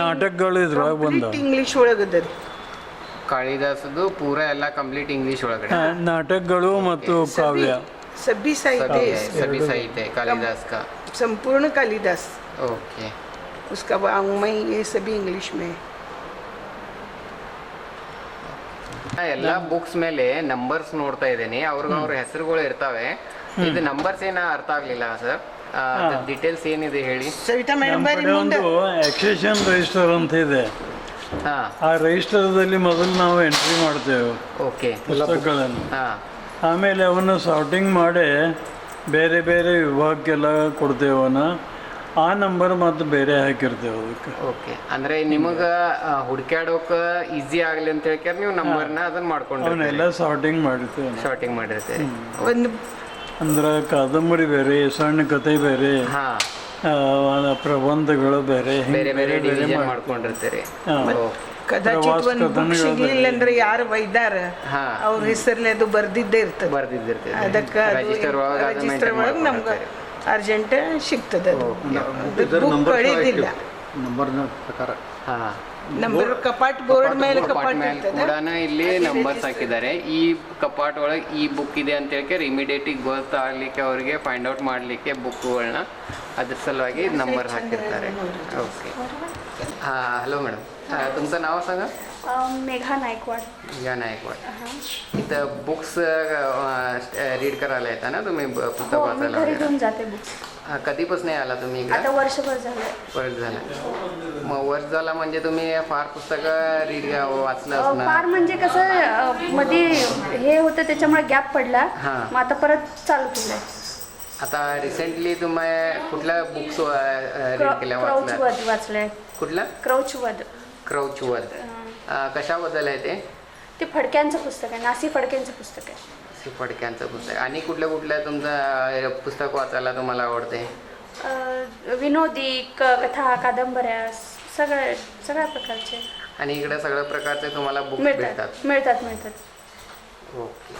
ನಾಟಕಗಳು ಇದ್ರೊಳಗೆ ಬಂದ. ಇಂಗ್ಲಿಷ್ ಒಳಗದ ರೀ. ಕಾಳಿದಾಸದು ಪೂರ ಎಲ್ಲ ಕಂಪ್ಲೀಟ್ ಇಂಗ್ಲಿಷ್ ಒಳಗಡೆ. ನಾಟಕಗಳು ಮತ್ತು ಕಾವ್ಯ. सभी साहित्य सभी साहित्य कालिदास का संपूर्ण कालिदास. ओके. उसका वाङ्मय ये सभी इंग्लिश में है. ಎಲ್ಲ ಬುಕ್ಸ್ ಮೇಲೆ ನಂಬರ್ಸ್ ನೋಡ್ತಾ ಇದ್ದೀನಿ. ಅವ್ರ ಹೆಸರುಗಳು ಇರ್ತಾವೆ. ಇದು ನಂಬರ್ಸ್ ಏನ ಅರ್ಥ ಆಗ್ಲಿಲ್ಲ ಸರ್. ಡೀಟೇಲ್ಸ್ ಏನಿದೆ ಹೇಳಿ. ಸವಿತಾ ಮೇಡಮ್ ನಮ್ಮ ಕಡೆ ಒಂದು ಆಕ್ಸೆಷನ್ ರಿಜಿಸ್ಟರ್ ಅಂತ ಇದೆ. ಹಾಂ. ಆ ರಿಜಿಸ್ಟರ್ದಲ್ಲಿ ಮೊದಲು ನಾವು ಎಂಟ್ರಿ ಮಾಡ್ತೇವೆ ಓಕೆ. ಪುಸ್ತಕಗಳನ್ನು. ಹಾಂ. ಆಮೇಲೆ ಅವನ್ನು ಸಾರ್ಟಿಂಗ್ ಮಾಡಿ ಬೇರೆ ಬೇರೆ ವಿಭಾಗಕ್ಕೆಲ್ಲ ಕೊಡ್ತೇವೆ. ಅವನ್ನ ಆ ನಂಬರ್ ಮತ್ತು ಬೇರೆ ಹಾಕಿರ್ತೇವೆ ಅದಕ್ಕೆ. ಓಕೆ. ಅಂದ್ರೆ ನಿಮಗೆ ಹುಡುಕ್ಯಾಡೋಕೆ ಈಸಿ ಆಗಲಿ ಅಂತ ಹೇಳ್ಕ್ಯಾರ ನೀವು ನಂಬರ್ನ ಅದನ್ನ ಮಾಡ್ಕೊಂಡು ಅವನ್ನೆಲ್ಲ ಸಾರ್ಟಿಂಗ್ ಮಾಡಿರ್ತೇವೆ. ಶಾರ್ಟಿಂಗ್ ಮಾಡಿರ್ತೀವಿ. ಒಂದು ಅಂದ್ರೆ ಕಾದಂಬರಿ ಬೇರೆ, ಸಣ್ಣ ಕತೆ ಬೇರೆ, ಹಾಂ, ಪ್ರಬಂಧಗಳು ಬೇರೆ, ಬೇರೆ ಬೇರೆ ಡಿವಿಷನ್ ಮಾಡ್ಕೊಂಡಿರ್ತೀರಿ. ಕದಾಚಿತ್ ಒಂದು ಬುಕ್ ಸಿಗ್ಲಿಲ್ಲ ಅಂದ್ರೆ ಯಾರು ಒಯ್ದಾರ ಹಾ. ಅವ್ರ ಹೆಸರಲ್ಲಿ ಅದು ಬರ್ದಿದ್ದೇ ಇರ್ತದೆ. ಬರ್ದಿದ್ದಿರ್ತೇವೆ. ಅದಕ್ಕೆ ರಿಜಿಸ್ಟರ್ ಒಳಗೆ ನಮ್ಗೆ ಅರ್ಜೆಂಟ್ ಸಿಗ್ತದೆ. ಬುಕ್ ಪಡೆದಿಲ್ಲ ನಂಬರ್ನ ಪ್ರಕಾರ. ಹಾಂ. ನಂಬರ್ ಕಪಾಟ್ ಬೋರ್ಡ್ ಮೇಲೆ ಕಪಾಟ್ ಇರ್ತದೆ. ಕೂಡ ಇಲ್ಲಿ ನಂಬರ್ಸ್ ಹಾಕಿದ್ದಾರೆ. ಈ ಕಪಾಟ್ ಒಳಗೆ ಈ ಬುಕ್ ಇದೆ ಅಂತ ಹೇಳಿ ಇಮಿಡಿಯೇಟಿಗೆ ಗೊತ್ತಾಗಲಿಕ್ಕೆ ಅವರಿಗೆ ಫೈಂಡ್ ಔಟ್ ಮಾಡಲಿಕ್ಕೆ ಬುಕ್ಗಳನ್ನ ಅದ್ರ ಸಲುವಾಗಿ ನಂಬರ್ ಹಾಕಿರ್ತಾರೆ. ओके. हां, हॅलो मॅडम. तुमचं नाव सांगा. मेघा नायकवाड. मेघा नायकवाड. इथं बुक्स रीड करायला येता ना तुम्ही? पुस्तक वाचायला घरी घेऊन जाते बुक्स. कधीपासून आला तुम्ही इकडे? आता वर्षभर झालं. वर्ष झालं. मग वर्ष झाला म्हणजे तुम्ही फार पुस्तकं रीड वाचलं असणार. फार म्हणजे कसं मध्ये हे होतं त्याच्यामुळे गॅप पडला. हां. मग आता परत चालू केलंय. आता रिसेंटली तुम्ही कुठल्या बुक्स रीड केल्या वाचल्या? क्रौचवध वाचलंय. कुठलं? क्रौचवध. क्रौचवध. कशाबद्दल आहे ते? ते फडक्यांचं पुस्तक आहे. नासी फडक्यांचं पुस्तक आहे. फडक्यांचं पुस्तक. आणि कुठल्या तुमचं पुस्तक वाचायला तुम्हाला आवडते? विनोदी, कथा, कादंबऱ्या, सगळ्या प्रकारचे. आणि इकडे सगळ्या प्रकारचे तुम्हाला बुक्स भेटतात? मिळतात. ओके.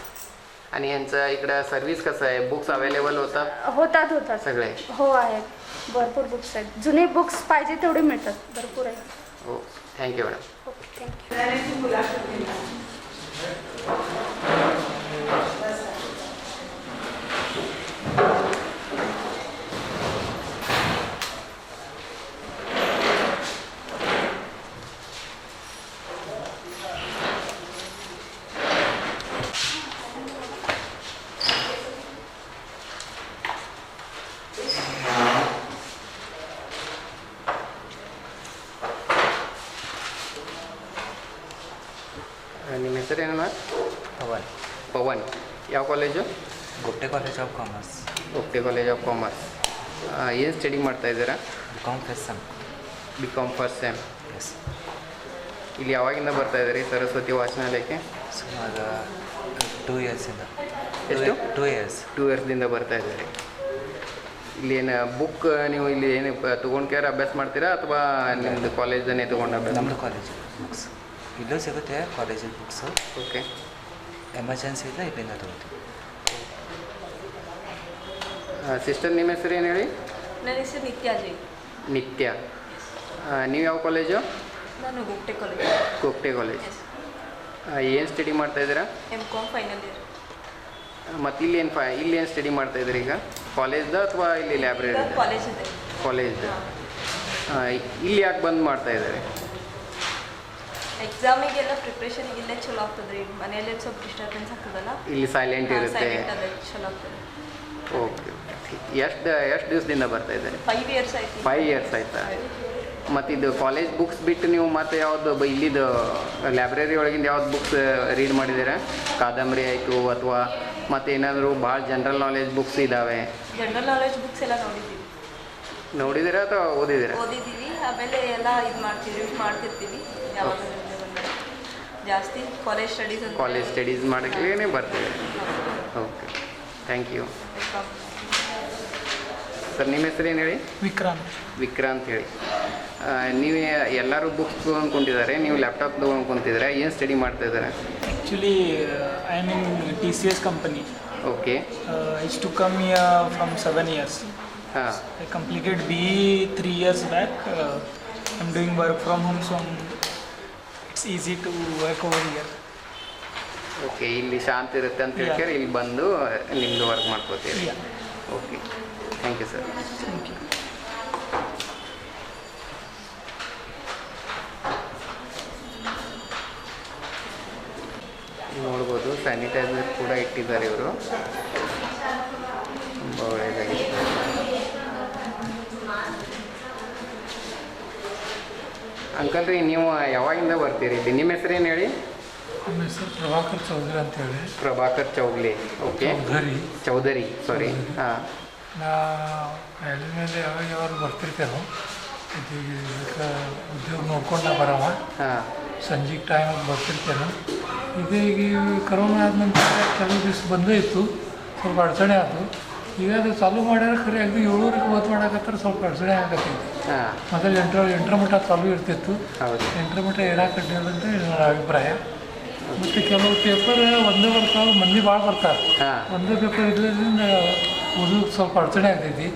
आणि यांचं इकडं सर्व्हिस कसं आहे? बुक्स अवेलेबल होतात सगळे? हो, आहेत. भरपूर बुक्स आहेत. जुने बुक्स पाहिजे तेवढे मिळतात. भरपूर आहेत. हो. Thank you madam. Okay, thank you. College? ಗುಟ್ಟೆ ಕಾಲೇಜ್ ಆಫ್ ಕಾಮರ್ಸ್. ಒಪ್ಟೆ ಕಾಲೇಜ್ ಆಫ್ ಕಾಮರ್ಸ್. ಏನು ಸ್ಟಡಿ ಮಾಡ್ತಾ ಇದ್ದೀರಾ? BCom first sem. BCom first sem. Yes. ಇಲ್ಲಿ ಯಾವಾಗಿಂದ ಬರ್ತಾ ಇದ್ದೀರಿ ಸರಸ್ವತಿ ವಾಚನಾಲಯಕ್ಕೆ? ಸುಮಾರು 2 ಇಯರ್ಸಿಂದ. ಎಷ್ಟು? 2 ಇಯರ್ಸ್. 2 ಇಯರ್ಸ್ದಿಂದ ಬರ್ತಾ ಇದ್ದೀರಿ. ಇಲ್ಲಿ ಏನು ಬುಕ್ ನೀವು ಇಲ್ಲಿ ಏನು ತೊಗೊಂಡ್ಕ್ಯಾರ ಅಭ್ಯಾಸ ಮಾಡ್ತೀರಾ ಅಥವಾ ನಿಮ್ಮದು ಕಾಲೇಜನ್ನೇ ತೊಗೊಂಡು ಅಭ್ಯಾಸ? ನಮ್ಮದು ಕಾಲೇಜ್ ಬುಕ್ಸ್ ಇಲ್ಲೂ ಸಿಗುತ್ತೆ, ಕಾಲೇಜಿನ ಬುಕ್ಸು. ಓಕೆ. ಎಮರ್ಜೆನ್ಸಿ ಇಲ್ಲ ಇಲ್ಲಿಂದ ತಗೋತೀವಿ. ಸಿಸ್ಟರ್ ನಿಮ್ಮ ಹೆಸರು ಏನು ಹೇಳಿ? ನನ್ನ ಹೆಸರು ನಿತ್ಯಾಜಿ. ನಿತ್ಯ. ನೀವು ಯಾವ ಕಾಲೇಜು? ನಾನು ಗುಪ್ಟೆ ಕಾಲೇಜ್. ಕೋಕ್ಟೆ ಕಾಲೇಜ್. ಏನು ಸ್ಟಡಿ ಮಾಡ್ತಾ ಇದ್ದೀರಾ? M.Com final year. ಮತ್ತು ಇಲ್ಲಿ ಏನು ಸ್ಟಡಿ ಮಾಡ್ತಾ ಇದ್ದೀರಿ ಈಗ? ಕಾಲೇಜ್ದ ಅಥವಾ ಇಲ್ಲಿ ಲೈಬ್ರರಿ? ಕಾಲೇಜ್ ಇದೆ. ಕಾಲೇಜ್ದು. ಇಲ್ಲಿ ಯಾಕೆ ಬಂದು ಮಾಡ್ತಾ ಇದ್ದಾರೆ? ಎಕ್ಸಾಮಿಗೆಲ್ಲ ಪ್ರಿಪ್ರೇಷನಿಗೆಲ್ಲ ಚಲೋ ಆಗ್ತದೆ ರೀ. ಮನೆಯಲ್ಲೇ ಸ್ವಲ್ಪ ಡಿಸ್ಟರ್ಬೆನ್ಸ್ ಆಗ್ತದಲ್ಲ, ಇಲ್ಲಿ ಸೈಲೆಂಟ್ ಇರುತ್ತೆ. ಅದೇ ಚಲೋ ಆಗ್ತದೆ. ಓಕೆ. ಎಷ್ಟು ದಿವಸದಿಂದ ಬರ್ತಾ ಇದ್ದಾರೆ? 5 ಇಯರ್ಸ್ ಆಯ್ತು. 5 ಇಯರ್ಸ್ ಆಯ್ತಾ? ಮತ್ತು ಇದು ಕಾಲೇಜ್ ಬುಕ್ಸ್ ಬಿಟ್ಟು ನೀವು ಮತ್ತೆ ಯಾವುದು ಇಲ್ಲಿದ್ದು ಲೈಬ್ರರಿ ಒಳಗಿಂದ ಯಾವ್ದು ಬುಕ್ಸ್ ರೀಡ್ ಮಾಡಿದ್ದೀರಾ? ಕಾದಂಬರಿ ಆಯಿತು ಅಥವಾ ಮತ್ತು ಏನಾದರೂ ಭಾಳ ಜನರಲ್ ನಾಲೆಜ್ ಬುಕ್ಸ್ ಇದ್ದಾವೆ? ಜನರಲ್ ನಾಲೆಜ್ ಬುಕ್ಸ್ ಎಲ್ಲ ನೋಡಿದ್ದೀವಿ. ನೋಡಿದ್ದೀರಾ ಅಥವಾ ಓದಿದ್ದೀರಾ? ಓದಿದ್ದೀವಿ. ಆಮೇಲೆ ಎಲ್ಲ ಇದು ಮಾಡ್ತೀವಿ, ಯೂಸ್ ಮಾಡ್ತಿರ್ತೀವಿ ಯಾವಾಗ ಬಂದರೆ. ಜಾಸ್ತಿ ಕಾಲೇಜ್ ಸ್ಟಡೀಸ್ ಅಂತ. ಕಾಲೇಜ್ ಸ್ಟಡೀಸ್ ಮಾಡೋಕ್ಕೇ ಬರ್ತೀವಿ. Okay, thank you sir. ನಿಮ್ಮ ಹೆಸರು ಏನು ಹೇಳಿ? ವಿಕ್ರಾಂತ್. ವಿಕ್ರಾಂತ್ ಹೇಳಿ. ನೀವು ಎಲ್ಲರೂ ಬುಕ್ಸ್ ತೊಗೊಂಡ್ಕೊಂಡಿದ್ದಾರೆ, ನೀವು ಲ್ಯಾಪ್ಟಾಪ್ ತೊಗೊಂಡ್ಕೊಂತಿದ್ದಾರೆ. ಏನು ಸ್ಟಡಿ ಮಾಡ್ತಾ ಇದ್ದಾರೆ? Actually, I am in TCS company. Okay. I used to come here from 7 years. ಹಾಂ. I completed BE 3 years back. I'm doing work from home, so it's easy to work over here. Okay, ಇಲ್ಲಿ ಶಾಂತಿ ಇರುತ್ತೆ ಅಂತ ಹೇಳ್ತಾರೆ, ಇಲ್ಲಿ ಬಂದು ನಿಮ್ಮದು work ಮಾಡ್ಕೋತೀರಿ. Yeah. Okay, thank you sir. Thank you. ನೋಡ್ಬೋದು ಸ್ಯಾನಿಟೈಸರ್ ಕೂಡ ಇಟ್ಟಿದ್ದಾರೆ ಇವರು. ತುಂಬ ಒಳ್ಳೆಯದಾಗಿದೆ. ಅಂಕಲ್ ರೀ, ನೀವು ಯಾವಾಗಿಂದ ಬರ್ತೀರಿ ಇಲ್ಲಿ? ನಿಮ್ಮ ಹೆಸರು ಏನು ಹೇಳಿ? ನಮ್ಮ ಹೆಸರು ಪ್ರಭಾಕರ್ ಚೌಧರಿ ಅಂತೇಳಿ. ಪ್ರಭಾಕರ್ ಚೌಗ್ಲಿ. ಓಕೆ. ಚೌಧರಿ, ಸಾರಿ. ಹಾಂ. ನಾ ಮೇಲೆ ಮೇಲೆ ಯಾವಾಗ ಬರ್ತಿರ್ತೇನೋ ಇದಕ್ಕೆ ಉದ್ಯೋಗ ನೋಡ್ಕೊಂಡು ನಾ ಬರವ. ಹಾಂ. ಸಂಜೆಗೆ ಟೈಮಿಗೆ ಬರ್ತಿರ್ತೇನೆ. ಈಗ ಕರೋನಾ ಆದ ನಂತರ ಕೆಲವು ದಿವಸ ಬಂದೇ ಇತ್ತು, ಸ್ವಲ್ಪ ಅಡಚಣೆ ಆಯಿತು. ಈಗ ಅದು ಚಾಲೂ ಮಾಡ್ಯಾರ ಖರೆ ಅದು 7ಊರಿಗೆ ಓದ್ ಮಾಡಕತ್ತಾರೆ, ಸ್ವಲ್ಪ ಅಡಚಣೆ ಆಗತ್ತೈತಿ. ಹಾಂ. ಮೊದಲು 8ರ ಮಟ್ಟ ಚಾಲೂ ಇರ್ತಿತ್ತು. ಹೌದು. 8ರ ಮಟ್ಟ ಇರಾಕಡ್ಡಿಲ್ಲ ಅಂತ ನನ್ನ ಅಭಿಪ್ರಾಯ. ಮತ್ತು ಕೆಲವು ಪೇಪರ್ ಒಂದೇ ಬರ್ತಾವೆ, ಮಂದಿ ಭಾಳ ಬರ್ತಾರೆ. ಒಂದೇ ಪೇಪರ್ ಇದ್ರಿಂದ ಓದೋದು ಸ್ವಲ್ಪ ಅಡಚಣೆ ಆಗ್ತೈತಿ.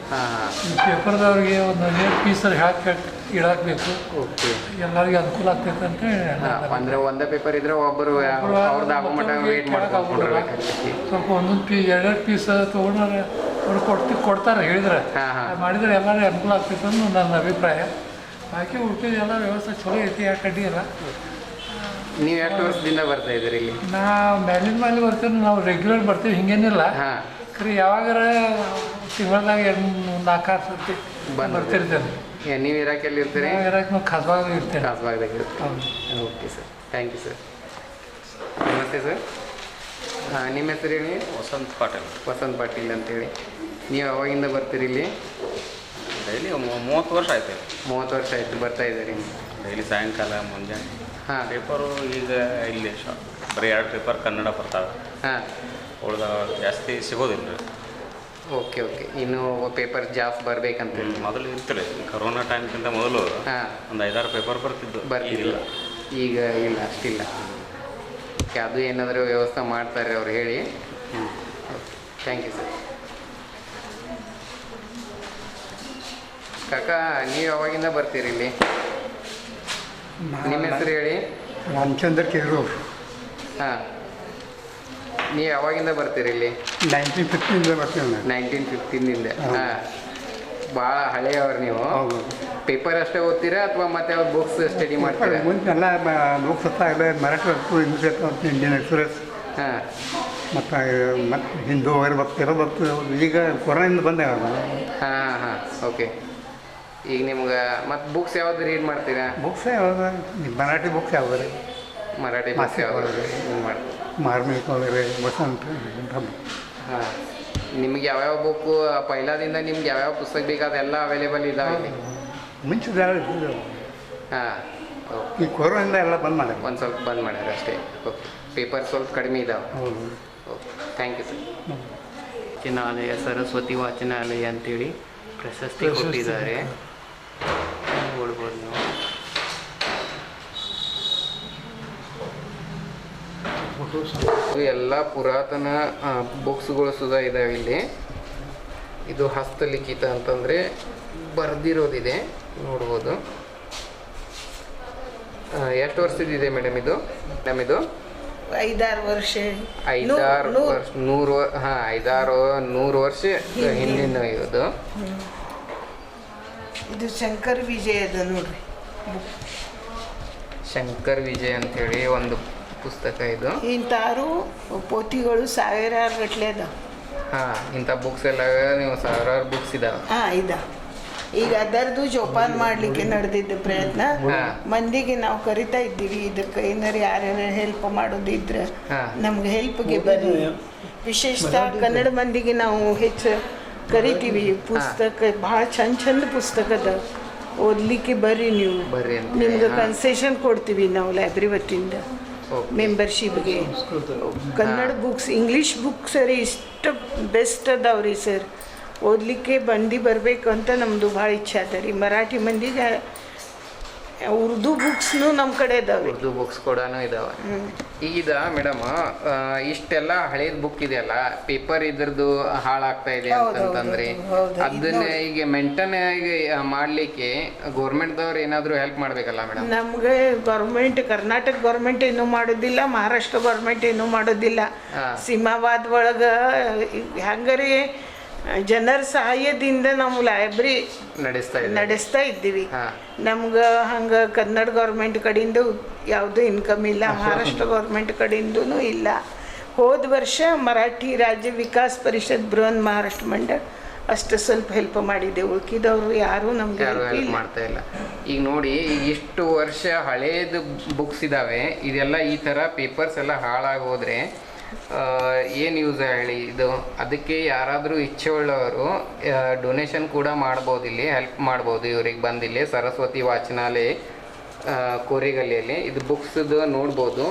ಈ ಪೇಪರ್ದವ್ರಿಗೆ ಒಂದು ನೇರ್ ಪೀಸಲ್ಲಿ ಹಾಕಿ ಇಡಾಕಬೇಕು. ಓಕೆ. ಎಲ್ಲರಿಗೂ ಅನುಕೂಲ ಆಗ್ತೈತೆ ಅಂತ ಅಂದರೆ ಒಂದೇ ಪೇಪರ್ ಇದ್ರೆ ಒಬ್ಬರು ಅವ್ರದ್ದು ಆಗೋ ಮಟ್ಟ ವೇಟ್ ಮಾಡ್ಕೊಂಡಿರ್ಬೇಕಾಗ್ತೈತಿ. ಸ್ವಲ್ಪ ಒಂದೊಂದು 2 ಪೀಸ್ ತೊಗೊಂಡ್ರೆ ಅವ್ರು ಕೊಡ್ತಾರೆ ಹೇಳಿದ್ರೆ, ಮಾಡಿದ್ರೆ ಎಲ್ಲರಿಗೂ ಅನುಕೂಲ ಆಗ್ತೈತೆ ಅಂತ ನನ್ನ ಅಭಿಪ್ರಾಯ. ಬಾಕಿ ಉಳ್ಕಿದ ಎಲ್ಲ ವ್ಯವಸ್ಥೆ ಚಲೋ ಐತಿ, ಯಾಕೆ ಅಡ್ಡಿ ಇಲ್ಲ. ನೀವು ಎಷ್ಟು ವರ್ಷದಿಂದ ಬರ್ತಾ ಇದ್ದೀರಿ ಇಲ್ಲಿ? ನಾ ಮೇಲಿನ ಮೇಲೆ ಬರ್ತೀವಿ, ನಾವು ರೆಗ್ಯುಲರ್ ಬರ್ತೀವಿ, ಹಿಂಗೇನಿಲ್ಲ. ಖರೀ ಯಾವಾಗಾರ ತಿಂಗಳದಾಗ 4-6 ಸರ್ತಿ ಬರ್ತಿರ್ತೇನೆ. ನೀವು ಇರಾಕೆಲ್ಲಿ ಇರ್ತೀರಿ? ಇರಾಕ್ ನಾವು ಖಾಸಬಾಗ ಇರ್ತೇನೆ. ಖಾಸಬಾಗ್ದಾಗ ಇರ್ತೀವಿ. Okay sir, thank you sir. ನಮಸ್ತೆ ಸರ್. ಹಾಂ, ನಿಮ್ಮ ಹೆಸರು ಹೇಳಿ? ವಸಂತ್ ಪಾಟೀಲ್. ವಸಂತ್ ಪಾಟೀಲ್ ಅಂತೇಳಿ. ನೀವು ಯಾವಾಗಿಂದ ಬರ್ತೀರಿ ಇಲ್ಲಿ? ಡೈಲಿ 30 ವರ್ಷ ಆಯ್ತು. 30 ವರ್ಷ ಆಯಿತು ಬರ್ತಾ ಇದ್ದೀರಿ? ಡೈಲಿ ಸಾಯಂಕಾಲ ಮುಂಜಾನೆ. ಹಾಂ. ಪೇಪರು ಈಗ ಇಲ್ಲಿ ಬರೀ 2 ಪೇಪರ್ ಕನ್ನಡ ಬರ್ತಾವೆ. ಹಾಂ. ಉಳ್ದ ಜಾಸ್ತಿ ಸಿಗೋದಿಲ್ಲ ರೀ. Okay okay. ಇನ್ನು ಪೇಪರ್ ಜಾಸ್ತಿ ಬರ್ಬೇಕಂತ ಮೊದಲು ಇರ್ತಿಲ್ಲ, ಕರೋನಾ ಟೈಮ್ಗಿಂತ ಮೊದಲು ಒಂದು 5-6 ಪೇಪರ್ ಬರ್ತಿದ್ದಿಲ್ಲ. ಈಗ ಇಲ್ಲ, ಅಷ್ಟಿಲ್ಲ. ಓಕೆ, ಅದು ಏನಾದರೂ ವ್ಯವಸ್ಥೆ ಮಾಡ್ತಾರೆ ಅವ್ರು ಹೇಳಿ. Okay, thank you sir. ಕಾಕ, ನೀವು ಯಾವಾಗಿಂದ ಬರ್ತೀರಿ ಇಲ್ಲಿ? ನಿಮ್ಮ ಹೆಸರು ಹೇಳಿ? ರಾಮಚಂದ್ರ ಕೇರೂರ್. ಹಾಂ. ನೀವು ಯಾವಾಗಿಂದ ಬರ್ತೀರಿ ಇಲ್ಲಿ? 1915 ಬರ್ತೀವಿ. 1915 ಹಾಂ. ಭಾಳ ಹಳೆಯವ್ರು ನೀವು. ಹೌದು. ಪೇಪರ್ ಅಷ್ಟೇ ಓದ್ತೀರಾ ಅಥವಾ ಮತ್ತೆ ಅವ್ರು ಬುಕ್ಸ್ ಸ್ಟಡಿ ಮಾಡ್ತೀರಾ? ಮುಂಚೆ ಎಲ್ಲ ಬುಕ್ಸ್ ಎಲ್ಲ ಮರಾಠಿ ಬರ್ತು, ಇಂಗ್ಲೀಷ್ ಬರ್ತು, ಇಂಡಿಯನ್ ಎಕ್ಸ್ಪ್ರೆಸ್. ಹಾಂ. ಮತ್ತು ಹಿಂದೂ ಅವರು ಬರ್ತಿರೋ ಬರ್ತು. ಈಗ ಕೊರೋನಾದಿಂದ ಬಂದೆ. ಹಾಂ ಹಾಂ. ಓಕೆ. ಈಗ ನಿಮ್ಗೆ ಮತ್ತು ಬುಕ್ಸ್ ಯಾವ್ದು ರೀಡ್ ಮಾಡ್ತೀರಾ? ಬುಕ್ಸ್ ಯಾವ್ದು? ಮರಾಠಿ ಬುಕ್ಸ್ ಯಾವ್ದು? ಮರಾಠಿ ಬುಕ್ಸ್ ಯಾವ್ದು ರೀಡ್ ಮಾಡ್ತೀರಾ? ಮಾರ್ಮಿಕ ವಗैरे ವಸಂತ ಹಾಂ ನಿಮ್ಗೆ ಯಾವ್ಯಾವ ಬುಕ್ಕು ಪೈಲಾದಿಂದ ನಿಮ್ಗೆ ಯಾವ್ಯಾವ ಪುಸ್ತಕ ಬೇಕು ಅದೆಲ್ಲ ಅವೈಲೇಬಲ್ ಇದಾವೆ ಇಲ್ಲಿ ಮುಂಚೆ ಹಾಂ ಈ ಕೊರೋನಾದಿಂದ ಎಲ್ಲ ಬಂದ್ ಮಾಡ್ಯಾರ. ಒಂದು ಸ್ವಲ್ಪ ಬಂದ್ ಮಾಡ್ಯಾರ ಅಷ್ಟೇ. ಓಕೆ ಪೇಪರ್ ಸ್ವಲ್ಪ ಕಡಿಮೆ ಇದಾವೆ. ಹೌದು. Okay thank you sir. ವಾಚನಾಲಯ ಸರಸ್ವತಿ ವಾಚನಾಲಯ ಅಂತೇಳಿ ಪ್ರಶಸ್ತಿ ಕೊಟ್ಟಿದ್ದಾರೆ, ನೋಡ್ಬೋದು ನೀವು. ಎಲ್ಲ ಪುರಾತನ ಬುಕ್ಸ್ಗಳು ಸುಧಾ ಇದಾವೆ ಇಲ್ಲಿ. ಇದು ಹಸ್ತಲಿಖಿತ ಅಂತಂದರೆ ಬರೆದಿರೋದಿದೆ, ನೋಡ್ಬೋದು. ಎಷ್ಟು ವರ್ಷದಿದೆ ಮೇಡಮ್ ಇದು? ಮೇಡಮ್ ಇದು 5-6 ವರ್ಷ 5-6 ವರ್ಷ 100 ವರ್ಷ ಹಿಂದಿನ ಇದು. ಇದು ಶಂಕರ್ ವಿಜಯದ ನೋಡ್ರಿ, ಶಂಕರ್ ವಿಜಯ್ ಅಂಥೇಳಿ ಒಂದು ಪುಸ್ತಕ ಇದು. ಇಂಥಾರು ಪೋತಿಗಳು ಸಾವಿರಾರು ಗಟ್ಟಲೆ ಅದಾವ. ಹಾಂ, ಇಂಥ ಬುಕ್ಸ್ ಎಲ್ಲ ನೀವು ಸಾವಿರಾರು ಬುಕ್ಸ್ ಇದಾವೆ. ಹಾಂ ಇದ ಈಗ ಅದರದ್ದು ಜೋಪಾನ ಮಾಡಲಿಕ್ಕೆ ನಡೆದಿದ್ದ ಪ್ರಯತ್ನ. ಮಂದಿಗೆ ನಾವು ಕರಿತಾ ಇದ್ದೀವಿ, ಇದಕ್ಕೆ ಏನಾರು ಯಾರ್ಯಾರು ಹೆಲ್ಪ್ ಮಾಡೋದಿದ್ರೆ ನಮ್ಗೆ ಹೆಲ್ಪ್ಗೆ ಬರ್ರಿ. ವಿಶೇಷತಃ ಕನ್ನಡ ಮಂದಿಗೆ ನಾವು ಹೆಚ್ಚು ಕರಿತೀವಿ. ಪುಸ್ತಕ ಭಾಳ ಚಂದ ಪುಸ್ತಕದ ಓದಲಿಕ್ಕೆ ಬರ್ರಿ ನೀವು, ನಿಮ್ಗೆ ಕನ್ಸೆಷನ್ ಕೊಡ್ತೀವಿ ನಾವು ಲೈಬ್ರರಿ ವತಿಯಿಂದ ಮೆಂಬರ್ಶಿಪ್ಗೆ. ಕನ್ನಡ ಬುಕ್ಸ್, ಇಂಗ್ಲೀಷ್ ಬುಕ್ಸ್ ರೀ ಇಷ್ಟು ಬೆಸ್ಟ್ ಅದಾವ್ರಿ ಸರ್. ಓದಲಿಕ್ಕೆ ಬರಬೇಕು ಅಂತ ನಮ್ಮದು ಭಾಳ ಇಚ್ಛೆ ಅದ ರೀ. ಮರಾಠಿ ಮಂದಿಗೆ ಉರ್ದು ಬುಕ್ಸ್ನು ನಮ್ಮ ಕಡೆ ಇದಾವೆ, ಉರ್ದು ಬುಕ್ಸ್ ಕೂಡ ಇದಾವೆ. ಈಗ ಮೇಡಮ್ ಇಷ್ಟೆಲ್ಲ ಹಳೇದು ಬುಕ್ ಇದೆಯಲ್ಲ, ಪೇಪರ್ ಇದ್ರದ್ದು ಹಾಳಾಗ್ತಾ ಇದೆ ಅಂತಂತಂದ್ರೆ ಅದನ್ನ ಈಗ ಮೇಂಟೈನ್ ಮಾಡ್ಲಿಕ್ಕೆ ಗೌರ್ಮೆಂಟ್ದವ್ರು ಏನಾದರೂ ಹೆಲ್ಪ್ ಮಾಡ್ಬೇಕಲ್ಲ ಮೇಡಮ್? ನಮ್ಗೆ ಗೌರ್ಮೆಂಟ್, ಕರ್ನಾಟಕ ಗೌರ್ಮೆಂಟ್ ಏನೂ ಮಾಡೋದಿಲ್ಲ, ಮಹಾರಾಷ್ಟ್ರ ಗೌರ್ಮೆಂಟ್ ಏನೂ ಮಾಡೋದಿಲ್ಲ. ಸೀಮಾವಾದ ಒಳಗೆ ಹೆಂಗರಿ ಜನರ ಸಹಾಯದಿಂದ ನಾವು ಲೈಬ್ರರಿ ನಡೆಸ್ತಾ ಇದ್ದೀವಿ. ನಮ್ಗೆ ಹಂಗೆ ಕನ್ನಡ ಗೌರ್ಮೆಂಟ್ ಕಡೆಯಿಂದ ಯಾವುದೂ ಇನ್ಕಮ್ ಇಲ್ಲ, ಮಹಾರಾಷ್ಟ್ರ ಗೌರ್ಮೆಂಟ್ ಕಡೆಯಿಂದೂ ಇಲ್ಲ. ಹೋದ ವರ್ಷ ಮರಾಠಿ ರಾಜ್ಯ ವಿಕಾಸ್ ಪರಿಷತ್ ಬೃಹನ್ ಮಹಾರಾಷ್ಟ್ರ ಮಂಡಳ ಅಷ್ಟು ಸ್ವಲ್ಪ ಹೆಲ್ಪ್ ಮಾಡಿದೆ, ಉಳ್ಕಿದವರು ಯಾರೂ ನಮ್ಗೆ ಹೆಲ್ಪ್ ಮಾಡ್ತಾ ಇಲ್ಲ. ಈಗ ನೋಡಿ, ಈಗ ಇಷ್ಟು ವರ್ಷ ಹಳೇದು ಬುಕ್ಸ್ ಇದಾವೆ, ಇದೆಲ್ಲ ಈ ಥರ ಪೇಪರ್ಸ್ ಎಲ್ಲ ಹಾಳಾಗೋದ್ರೆ ಏನು ಯೂಸ್ ಹೇಳಿ ಇದು? ಅದಕ್ಕೆ ಯಾರಾದರೂ ಇಚ್ಛೆ ಉಳ್ಳವರು ಡೊನೇಷನ್ ಕೂಡ ಮಾಡ್ಬೋದು, ಇಲ್ಲಿ ಹೆಲ್ಪ್ ಮಾಡ್ಬೋದು. ಇವ್ರಿಗೆ ಬಂದಿಲ್ಲಿ ಸರಸ್ವತಿ ವಾಚನಾಲಯ ಕೋರಿಗಲ್ಲಿಯಲ್ಲಿ ಇದು ಬುಕ್ಸ್ದು ನೋಡ್ಬೋದು.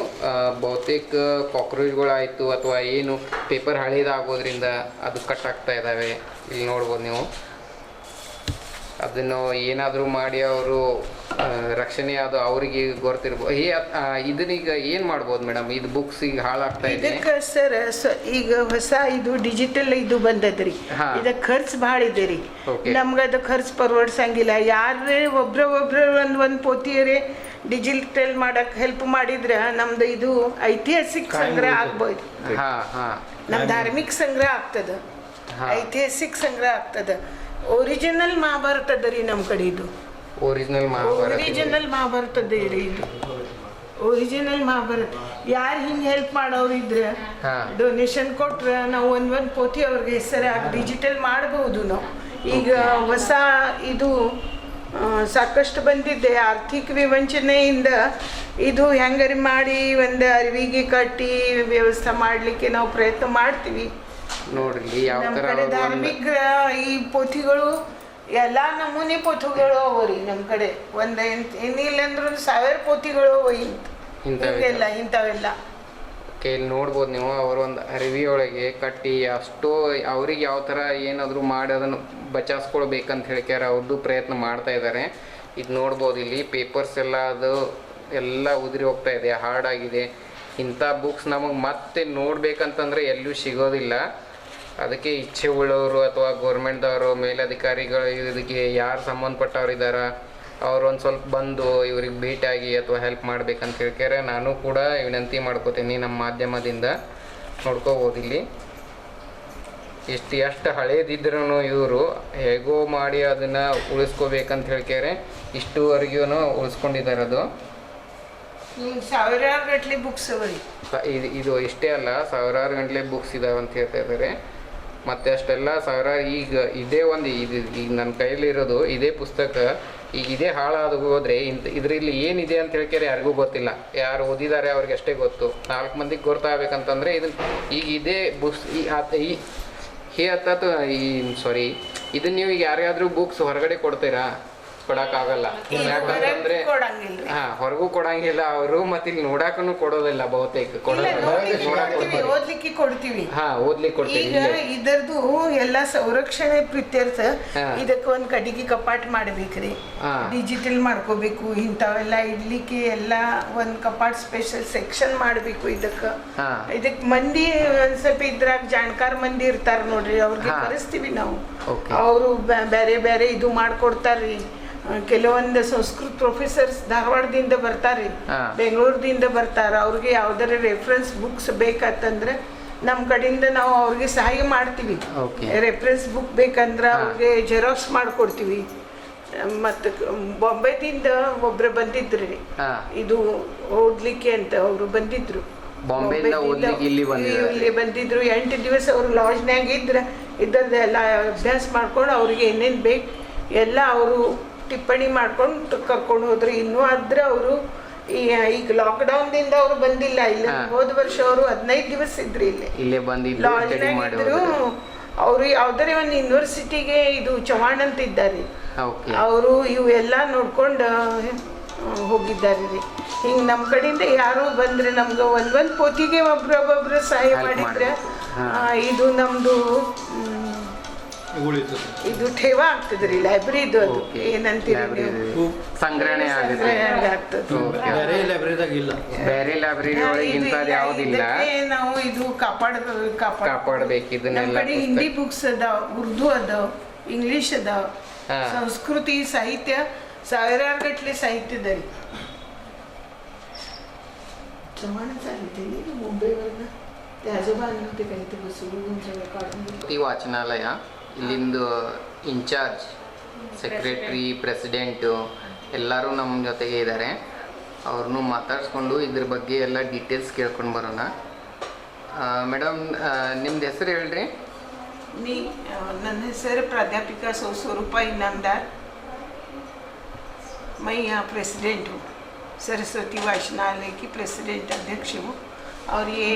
ಬಹುತೇಕ ಕಾಕ್ರೋಚ್ಗಳಾಯಿತು ಅಥವಾ ಏನು ಪೇಪರ್ ಹಳೇದಾಗೋದ್ರಿಂದ ಅದು ಕಟ್ ಆಗ್ತಾ ಇದ್ದಾವೆ, ಇಲ್ಲಿ ನೋಡ್ಬೋದು ನೀವು. ಅದನ್ನು ಏನಾದರೂ ಮಾಡಿ ಅವರು ರಕ್ಷಣೆ ಅದು ಅವರಿಗೆ ಗೊತ್ತಿರ್ಬೋದು. ಇದನ್ನೀಗ ಏನು ಮಾಡ್ಬೋದು ಮೇಡಮ್? ಇದು ಬುಕ್ಸ್ ಈಗ ಹಾಳಾಗ್ತಾ ಇದೆ. ಇದಕ್ಕೆ ಸರ್ ಈಗ ಹೊಸ ಇದು ಡಿಜಿಟಲ್ ಇದು ಬಂದದ್ರಿ, ಇದಕ್ಕೆ ಖರ್ಚು ಭಾಳ ಇದೆ ರೀ. ನಮ್ಗೆ ಅದು ಖರ್ಚು ಪರ್ವಡ್ಸಂಗಿಲ್ಲ. ಯಾರೇ ಒಬ್ರು ಒಂದು ಪೋತಿಯರೇ ಡಿಜಿಟಲ್ ಮಾಡಕ್ಕೆ ಹೆಲ್ಪ್ ಮಾಡಿದ್ರೆ ನಮ್ದು ಇದು ಐತಿಹಾಸಿಕ ಸಂಗ್ರಹ ಆಗ್ಬೋದು, ನಮ್ಮ ಧಾರ್ಮಿಕ ಸಂಗ್ರಹ ಆಗ್ತದೆ, ಐತಿಹಾಸಿಕ ಸಂಗ್ರಹ ಆಗ್ತದೆ. ಒರಿಜಿನಲ್ ಮಹಾಭಾರತದ ರೀ ನಮ್ಮ ಕಡೆ ಇದು. ಒರಿಜಿನಲ್ ಮಹಾಭಾರತದ ರೀ ಇದು. ಒರಿಜಿನಲ್ ಮಹಾಭಾರತ. ಯಾರು ಹಿಂಗೆ ಹೆಲ್ಪ್ ಮಾಡೋರು ಇದ್ರೆ ಡೊನೇಷನ್ ಕೊಟ್ರೆ ನಾವು ಒಂದು ಪೋತಿ ಅವ್ರಿಗೆ ಹೆಸರಾಗಿ ಡಿಜಿಟಲ್ ಮಾಡಬಹುದು ನಾವು. ಈಗ ಹೊಸ ಇದು ಸಾಕಷ್ಟು ಬಂದಿದ್ದೆ, ಆರ್ಥಿಕ ವಿವಂಚನೆಯಿಂದ ಇದು ಹೆಂಗರಿ ಮಾಡಿ ಒಂದು ಅರಿವಿಗೆ ಕಟ್ಟಿ ವ್ಯವಸ್ಥೆ ಮಾಡಲಿಕ್ಕೆ ನಾವು ಪ್ರಯತ್ನ ಮಾಡ್ತೀವಿ. ನೋಡ್ರಿ ನಮ್ಮ ಕಡೆ ಧಾರ್ಮಿಕ ಈ ಪೋಥಿಗಳು ಎಲ್ಲ ನಮೂನೆ ಪೋಥಿಗಳು ಅವರಿ ನಮ್ಮ ಕಡೆ. ಒಂದು ಏನಿಲ್ಲ ಅಂದ್ರೆ 1000 ಪೋಥಿಗಳು ಇಂಥವೆಲ್ಲ. ಇಲ್ಲಿ ನೋಡ್ಬೋದು ನೀವು, ಅವರೊಂದು ಅರಿವಿಯೊಳಗೆ ಕಟ್ಟಿ ಅಷ್ಟೋ ಅವ್ರಿಗೆ ಯಾವ ಥರ ಏನಾದರೂ ಮಾಡಿ ಅದನ್ನು ಬಚಾಸ್ಕೊಳ್ಬೇಕಂತ ಹೇಳ್ಕ್ಯಾರ, ಅವ್ರದ್ದು ಪ್ರಯತ್ನ ಮಾಡ್ತಾ ಇದ್ದಾರೆ. ಇದು ನೋಡ್ಬೋದು ಇಲ್ಲಿ ಪೇಪರ್ಸ್ ಎಲ್ಲ ಅದು ಎಲ್ಲ ಉದುರಿ ಹೋಗ್ತಾ ಇದೆ, ಹಾರ್ಡಾಗಿದೆ. ಇಂಥ ಬುಕ್ಸ್ ನಮಗೆ ಮತ್ತೆ ನೋಡ್ಬೇಕಂತಂದರೆ ಎಲ್ಲೂ ಸಿಗೋದಿಲ್ಲ. ಅದಕ್ಕೆ ಇಚ್ಛೆ ಉಳ್ಳವರು ಅಥವಾ ಗೌರ್ಮೆಂಟ್ದವರು ಮೇಲಧಿಕಾರಿಗಳು ಇದಕ್ಕೆ ಯಾರು ಸಂಬಂಧಪಟ್ಟವ್ರು ಇದ್ದಾರ ಅವ್ರೊಂದು ಸ್ವಲ್ಪ ಬಂದು ಇವ್ರಿಗೆ ಭೇಟಿಯಾಗಿ ಅಥವಾ ಹೆಲ್ಪ್ ಮಾಡ್ಬೇಕಂತ ಹೇಳ್ಕ್ಯಾರೆ. ನಾನು ಕೂಡ ವಿನಂತಿ ಮಾಡ್ಕೋತೀನಿ ನಮ್ಮ ಮಾಧ್ಯಮದಿಂದ. ನೋಡ್ಕೋಬೋದು ಇಲ್ಲಿ ಎಷ್ಟು ಹಳೇದಿದ್ರೂ ಇವರು ಹೇಗೋ ಮಾಡಿ ಅದನ್ನು ಉಳಿಸ್ಕೋಬೇಕಂತ ಹೇಳ್ಕ್ಯಾರೆ. ಇಷ್ಟುವರೆಗೂ ಉಳಿಸ್ಕೊಂಡಿದ್ದಾರೆ. ಅದು ಸಾವಿರಾರು ಗಟ್ಟಲೆ ಬುಕ್ಸ್ ಇದು ಇಷ್ಟೇ ಅಲ್ಲ, ಸಾವಿರಾರು ಗಂಟಲೆ ಬುಕ್ಸ್ ಇದಾವೆ ಅಂತ ಹೇಳ್ತಾ ಇದ್ದಾರೆ. ಮತ್ತು ಅಷ್ಟೆಲ್ಲ ಸಾವಿರಾರು ಈಗ ಇದೇ ಒಂದು ಇದು ಈಗ ನನ್ನ ಕೈಯಲ್ಲಿರೋದು ಇದೇ ಪುಸ್ತಕ ಈಗ ಇದೇ ಹಾಳಾದ ಹೋದರೆ ಇದರಲ್ಲಿ ಏನಿದೆ ಅಂತ ಹೇಳ್ತಾರೆ ಯಾರಿಗೂ ಗೊತ್ತಿಲ್ಲ. ಯಾರು ಓದಿದ್ದಾರೆ ಅವ್ರಿಗೆ ಅಷ್ಟೇ ಗೊತ್ತು. 4 ಮಂದಿಗೆ ಗೊತ್ತಾಗಬೇಕಂತಂದರೆ ಇದನ್ನು ಈಗ ಇದೇ ಬುಕ್ಸ್ ಇದನ್ನು ನೀವು ಈಗ ಯಾರಿಗಾದ್ರೂ ಬುಕ್ಸ್ ಹೊರಗಡೆ ಕೊಡ್ತೀರಾ? ಕೊಡೋಕ್ಕಾಗಲ್ಲ. ಯಾಕಂತಂದರೆ ಹೊರಗೂ ಕೊಡಂಗಿಲ್ಲ ಅವರು, ಮತ್ತೆ ಇಲ್ಲಿ ನೋಡಾಕನು ಕೊಡೋದಿಲ್ಲ ಬಹುತೇಕ. ಓದ್ಲಿಕ್ಕೆ ಕೊಡ್ತೀವಿ. ಓದ್ಲಿಕ್ಕೆ ಕೊಡ್ತೀವಿ. ಈಗ ಇದರದು ಎಲ್ಲ ಸಂರಕ್ಷಣೆ ಪ್ರೀತ್ಯರ್ಥ ಇದಕ್ಕೆ ಒಂದು ಕಡೆಗೆ ಕಪಾಟ್ ಮಾಡ್ಬೇಕ್ರಿ, ಡಿಜಿಟಲ್ ಮಾಡ್ಕೋಬೇಕು. ಇಂಥವೆಲ್ಲ ಇಡ್ಲಿಕ್ಕೆ ಎಲ್ಲ ಒಂದು ಕಪಾಟ್ ಸ್ಪೆಷಲ್ ಸೆಕ್ಷನ್ ಮಾಡಬೇಕು. ಇದಕ್ಕೆ ಮಂದಿ ಒಂದ್ ಸ್ವಲ್ಪ ಇದ್ರಾಗ ಜಾಣಕಾರ ಮಂದಿ ಇರ್ತಾರ ನೋಡ್ರಿ, ಅವ್ರಿಗೆ ಕರೆಸ್ತೀವಿ ನಾವು. ಅವರು ಬೇರೆ ಬೇರೆ ಇದು ಮಾಡ್ಕೊಡ್ತಾರ್ರಿ. ಕೆಲವೊಂದು ಸಂಸ್ಕೃತ ಪ್ರೊಫೆಸರ್ಸ್ ಧಾರವಾಡದಿಂದ ಬರ್ತಾರೆ, ಬೆಂಗಳೂರದಿಂದ ಬರ್ತಾರ. ಅವ್ರಿಗೆ ಯಾವ್ದಾರ ರೆಫರೆನ್ಸ್ ಬುಕ್ಸ್ ಬೇಕಂತಂದ್ರೆ ನಮ್ಮ ಕಡೆಯಿಂದ ನಾವು ಅವ್ರಿಗೆ ಸಹಾಯ ಮಾಡ್ತೀವಿ. ರೆಫರೆನ್ಸ್ ಬುಕ್ ಬೇಕಂದ್ರೆ ಅವ್ರಿಗೆ ಜೆರಾಕ್ಸ್ ಮಾಡ್ಕೊಡ್ತೀವಿ. ಮತ್ತು ಬಾಂಬೆದಿಂದ ಒಬ್ರು ಬಂದಿದ್ರಿ, ಇದು ಓದ್ಲಿಕ್ಕೆ ಅಂತ ಅವರು ಬಂದಿದ್ರು. ಇಲ್ಲಿ ಬಂದಿದ್ರು 8 ದಿವಸ ಅವರು ಲಾಡ್ಜ್ನಾಗ ಇದ್ದದ್ದೆಲ್ಲ ಅಭ್ಯಾಸ ಮಾಡ್ಕೊಂಡು ಅವ್ರಿಗೆ ಏನೇನು ಬೇಕು ಎಲ್ಲ ಅವರು ಟಿಪ್ಪಣಿ ಮಾಡ್ಕೊಂಡು ಕರ್ಕೊಂಡು ಹೋದ್ರು. ಇನ್ನೂ ಆದ್ರೆ ಅವರು ಈಗ ಲಾಕ್ಡೌನ್ದಿಂದ ಅವರು ಬಂದಿಲ್ಲ. ಇಲ್ಲ ಹೋದ ವರ್ಷ ಅವರು 15 ದಿವಸ ಇದ್ರಿ ಇಲ್ಲೇ ಲಾಡ್ಜ್ನಾಗಿದ್ರು. ಅವರು ಯಾವ್ದಾರೆ ಒಂದು ಯೂನಿವರ್ಸಿಟಿಗೆ ಇದು ಚವಾಣ್ ಅಂತ ಇದ್ದಾರೆ, ಅವರು ಇವೆಲ್ಲ ನೋಡ್ಕೊಂಡು ಹೋಗಿದ್ದಾರೆ ರೀ. ಹಿಂಗೆ ನಮ್ಮ ಕಡೆಯಿಂದ ಯಾರು ಬಂದ್ರೆ ನಮ್ಗೆ ಒಂದೊಂದು ಪೋತಿಗೆ ಒಬ್ರೊಬ್ಬೊಬ್ರು ಸಹಾಯ ಮಾಡಿದ್ರೆ ಇದು ನಮ್ದು ಇದು ಠೇವ ಆಗ್ತದ್ರಿ. ಲೈಬ್ರರಿದು ಅದು ಏನಂತೀರಿ ನೀವು, ಸಂಗ್ರಹಣೆ ಆಗ್ತದೆ. ಬೇರೆ ಲೈಬ್ರರಿ ಒಳಗೆ ಇಂಥದ್ದು ಯಾವುದಿಲ್ಲ. ನಾವು ಇದು ಕಾಪಾಡಬೇಕು. ಇದನ್ನೆಲ್ಲ ಹಿಂದಿ ಬುಕ್ಸ್ ಅದಾವ, ಉರ್ದು ಅದಾವ, ಇಂಗ್ಲಿಷ್ ಅದಾವ, ಸಂಸ್ಕೃತಿ ಸಾಹಿತ್ಯ ಸಾವಿರಾರು ಗಟ್ಟಲೆ ಸಾಹಿತ್ಯದ ರೀ. ವಾಚನಾಲಯ ಇಲ್ಲಿಂದು ಇನ್ಚಾರ್ಜ್ ಸೆಕ್ರೆಟ್ರಿ ಪ್ರೆಸಿಡೆಂಟು ಎಲ್ಲರೂ ನಮ್ಮ ಜೊತೆಗೆ ಇದ್ದಾರೆ. ಅವ್ರನ್ನೂ ಮಾತಾಡಿಸ್ಕೊಂಡು ಇದ್ರ ಬಗ್ಗೆ ಎಲ್ಲ ಡೀಟೇಲ್ಸ್ ಕೇಳ್ಕೊಂಡು ಬರೋಣ. ಮೇಡಮ್ ನಿಮ್ದು ಹೆಸರು ಹೇಳ್ರಿ. ನನ್ನ ಹೆಸರು ಪ್ರಾಧ್ಯಾಪಿಕಾ ಸ್ವರೂಪ ಇನಾಮದಾರ್. मैं यहाँ प्रेसिडेंट हूँ, सरस्वती वाचनालय की प्रेसिडेंट अध्यक्ष हूँ. और ये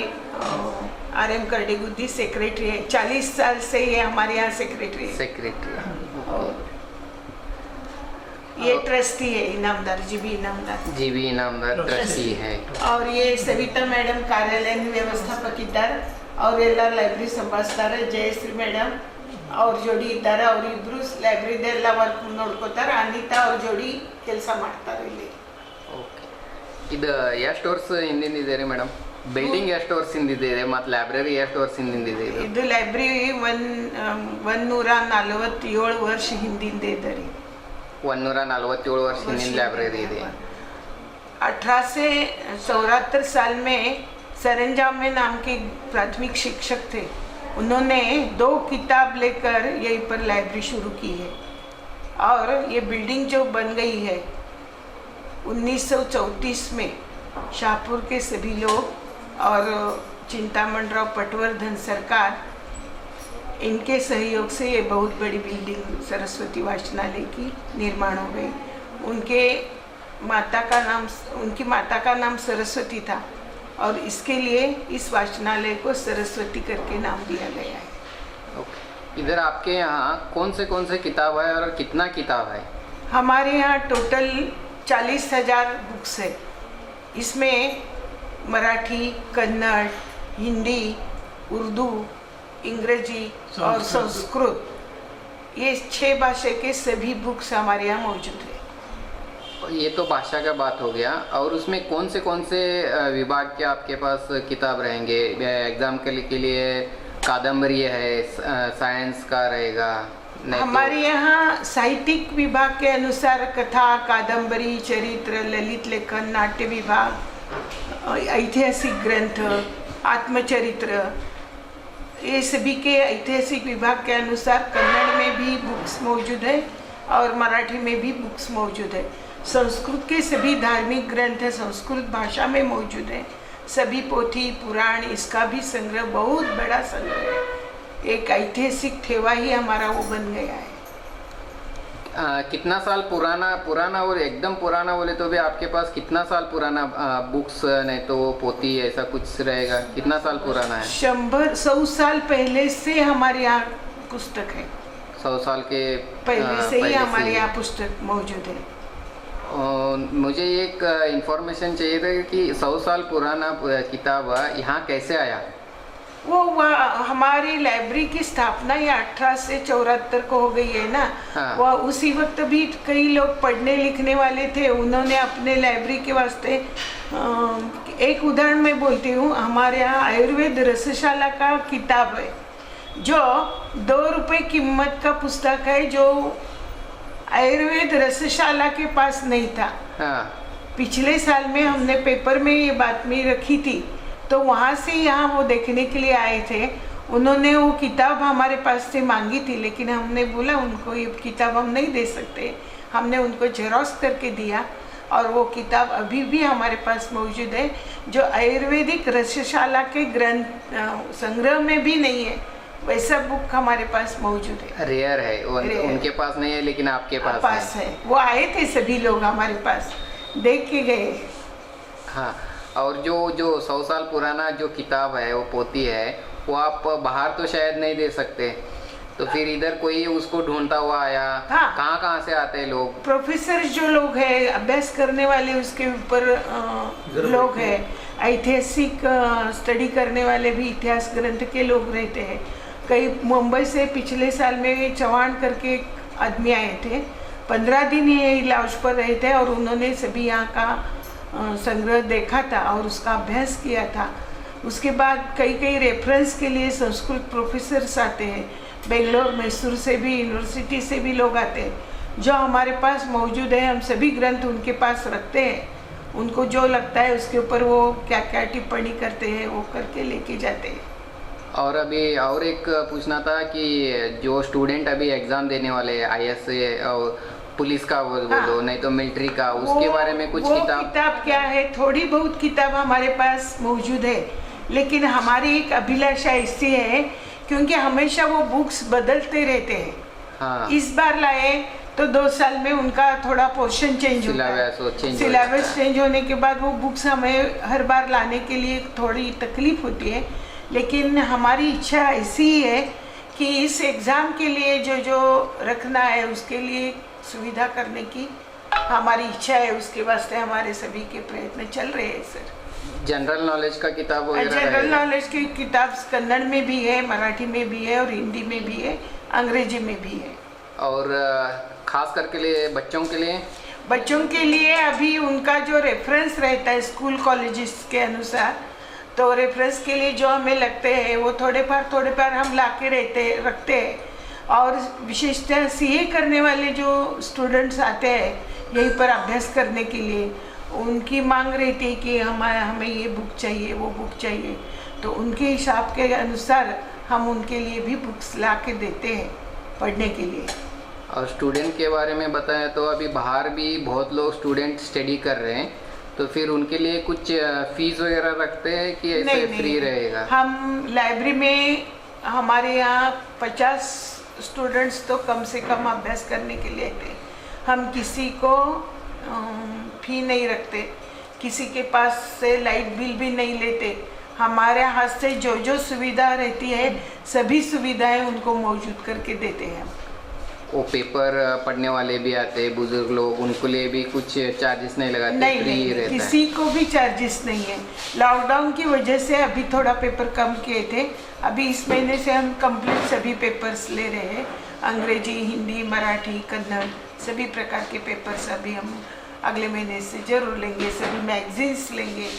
RM करडेगुद्दी सेक्रेटरी है. 40 साल से ये हमारे यहाँ सेक्रेटरी है. और ये ट्रस्टी है इनामदार, जीबी इनामदार ट्रस्टी है. और ये सविता मैडम कार्यालय व्यवस्थापक इद्दार. और ಎಲ್ಲ ಲೈಬ್ರರಿ ಸಂಭಾಳಿಸ್ತಾರೆ. ಜಯಶ್ರೀ ಮೇಡಮ್ ಅವ್ರ ಜೋಡಿ ಇದ್ದಾರೆ. ಅವರಿಬ್ರು ಲೈಬ್ರರಿದೆಲ್ಲ ವರ್ಕ್ ನೋಡ್ಕೋತಾರೆ. ಅನಿತಾ ಅವ್ರ ಜೋಡಿ ಕೆಲಸ ಮಾಡ್ತಾರೆ ಇಲ್ಲಿ. ಓಕೆ, ಇದು ಎಷ್ಟು ವರ್ಷ ಹಿಂದಿಂದ ಇದೆ ರೀ ಮೇಡಮ್? ಬಿಲ್ಡಿಂಗ್ ಎಷ್ಟು ವರ್ಷದಿಂದ ಇದೆ ಮತ್ತು ಲೈಬ್ರರಿ ಎಷ್ಟು ವರ್ಷದಿಂದ ಇದೆ? ಇದು ಲೈಬ್ರರಿ 147 ವರ್ಷ ಹಿಂದಿಂದ ಇದೆ ರೀ. 147 ವರ್ಷ ಹಿಂದಿನ ಲೈಬ್ರರಿ ಇದೆ. 1874 साल में सरंजाम में नाम के प्राथमिक शिक्षक थे. उन्होंने 2 किताब लेकर यहीं पर लाइब्रेरी शुरू की है. और ये बिल्डिंग जो बन गई है 1934 में शाहपुर के सभी लोग और चिंतामणराव पटवर्धन सरकार, इनके सहयोग से ये बहुत बड़ी बिल्डिंग सरस्वती वाचनालय की निर्माण हो गई. उनकी माता का नाम सरस्वती था और इसके लिए इस वाचनालय को सरस्वती करके नाम दिया गया है. इधर आपके यहाँ कौन से किताब है और कितना किताब है? हमारे यहाँ टोटल 40,000 बुक्स है. इसमें मराठी, कन्नड़, हिंदी, उर्दू, अंग्रेजी और संस्कृत, ये 6 भाषा के सभी बुक्स हमारे यहाँ मौजूद है. ये तो भाषा का बात हो गया. और उसमें कौन से विभाग के आपके पास किताब रहेंगे? एग्जाम के लिए कादम्बरी है, साइंस का रहेगा? हमारे यहाँ साहित्यिक विभाग के अनुसार कथा, कादम्बरी, चरित्र, ललित लेखन, नाट्य विभाग, ऐतिहासिक ग्रंथ, आत्मचरित्र, ये सभी के ऐतिहासिक विभाग के अनुसार कन्नड़ में भी बुक्स मौजूद है और मराठी में भी बुक्स मौजूद है. संस्कृत के सभी धार्मिक ग्रंथ संस्कृत भाषा में मौजूद है. सभी पोथी पुराण, इसका भी संग्रह बहुत बड़ा संग्रह है. एक ऐतिहासिक ठेवा ही हमारा वो बन गया है. कितना साल पुराना और एकदम पुराना बोले तो भी आपके पास कितना साल पुराना बुक्स नहीं तो पोती ऐसा कुछ रहेगा, कितना साल पुराना है? 100 साल पहले से हमारे यहाँ पुस्तक है। 100 साल के पहले से ही हमारे यहाँ पुस्तक मौजूद है। मुझे एक इंफॉर्मेशन चाहिए था कि 100 साल पुराना किताब यहाँ कैसे आया? वो हमारी लाइब्रेरी की स्थापना ये 1874 को हो गई है ना। हाँ। वह उसी वक्त भी कई लोग पढ़ने लिखने वाले थे, उन्होंने अपने लाइब्रेरी के वास्ते एक उदाहरण मैं बोलती हूँ। हमारे यहाँ आयुर्वेद रसशाला का किताब है जो 2 रुपये कीमत का पुस्तक है, जो आयुर्वेद रसशाला के पास नहीं था। हाँ। पिछले साल में हमने पेपर में ये बातमी रखी थी, तो वहाँ से यहाँ वो देखने के लिए आए थे। उन्होंने वो किताब हमारे पास से मांगी थी, लेकिन हमने बोला उनको ये किताब हम नहीं दे सकते। हमने उनको जेरोक्स करके दिया और वो किताब अभी भी हमारे पास मौजूद है, जो आयुर्वेदिक रसशाला के ग्रंथ संग्रह में भी नहीं है। वैसा बुक हमारे पास मौजूद है, रेयर है वो। उनके पास नहीं है लेकिन आपके पास है। वो आए थे सभी लोग हमारे पास, देख के गए। हाँ, और जो 100 साल पुराना जो किताब है वो पोती है, वो आप बाहर तो शायद नहीं दे सकते, तो फिर इधर कोई उसको ढूंढता हुआ आया। हाँ। कहाँ से आते हैं लोग? प्रोफेसर जो लोग हैं, अभ्यास करने वाले, उसके ऊपर लोग हैं, ऐतिहासिक स्टडी करने वाले भी इतिहास ग्रंथ के लोग रहते हैं। कई मुंबई से पिछले साल में चौहान करके एक आदमी आए थे, 15 दिन ये लॉज पर रहे थे और उन्होंने सभी यहाँ का संग्रह देखा था और उसका अभ्यास किया था। उसके बाद कई रेफरेंस के लिए संस्कृत प्रोफेसर्स आते हैं, बेंगलोर मैसूर से भी, यूनिवर्सिटी से भी लोग आते हैं जो हमारे पास मौजूद है। हम सभी ग्रंथ उनके पास रखते हैं, उनको जो लगता है उसके ऊपर वो क्या क्या टिप्पणी करते हैं वो करके लेके जाते हैं। और अभी और एक पूछना था कि जो स्टूडेंट अभी एग्ज़ाम देने वाले हैं, IAS और पुलिस का बोलो, नहीं तो मिलिट्री का, उसके बारे में कुछ किताब क्या है, थोड़ी बहुत किताब हमारे पास मौजूद है, लेकिन हमारी एक अभिलाषा ऐसी है क्योंकि हमेशा वो बुक्स बदलते रहते हैं। हाँ। इस बार लाए तो 2 साल में उनका थोड़ा पोर्शन चेंज होता है। सिलेबस चेंज होने के बाद वो बुक्स हमें हर बार लाने के लिए थोड़ी तकलीफ होती है, लेकिन हमारी इच्छा ऐसी ही है कि इस एग्ज़ाम के लिए जो रखना है उसके लिए सुविधा करने की हमारी इच्छा है। उसके वास्ते हमारे सभी के प्रयत्न चल रहे हैं सर। जनरल नॉलेज का किताब वगैरह? जनरल नॉलेज की किताब कन्नड़ में भी है, मराठी में भी है और हिंदी में भी है, अंग्रेजी में भी है। और खास करके लिए बच्चों के लिए अभी उनका जो रेफरेंस रहता है स्कूल कॉलेजेस के अनुसार, तो रेफरेंस के लिए जो हमें लगते हैं वो थोड़े बार हम ला के रखते हैं। और विशेषतः CA करने वाले जो स्टूडेंट्स आते हैं यहीं पर अभ्यास करने के लिए, उनकी मांग रहती है कि हमें ये बुक चाहिए, वो बुक चाहिए, तो उनके हिसाब के अनुसार हम उनके लिए भी बुक्स ला के देते हैं पढ़ने के लिए। और स्टूडेंट के बारे में बताएं तो अभी बाहर भी बहुत लोग स्टूडेंट स्टडी कर रहे हैं, तो फिर उनके लिए कुछ फीस वगैरह रखते हैं कि ऐसे फ्री रहेगा? हम लाइब्रेरी में हमारे यहाँ 50 स्टूडेंट्स तो कम से कम अभ्यास करने के लिए थे। हम किसी को फी नहीं रखते, किसी के पास से लाइट बिल भी नहीं लेते। हमारे हाथ से जो सुविधा रहती है सभी सुविधाएं उनको मौजूद करके देते हैं। वो पेपर पढ़ने वाले भी आते हैं, बुजुर्ग लोग, उनको लिए भी कुछ चार्जेस नहीं लगाते? नहीं, रहता किसी को भी चार्जेस नहीं है। लॉकडाउन की वजह से अभी थोड़ा पेपर कम किए थे, अभी इस महीने से हम कंप्लीट सभी पेपर्स ले रहे हैं, अंग्रेजी, हिंदी, मराठी, कन्नड़, सभी प्रकार के पेपर्स अभी हम अगले महीने से जरूर लेंगे। सभी मैगजीन्स लेंगे,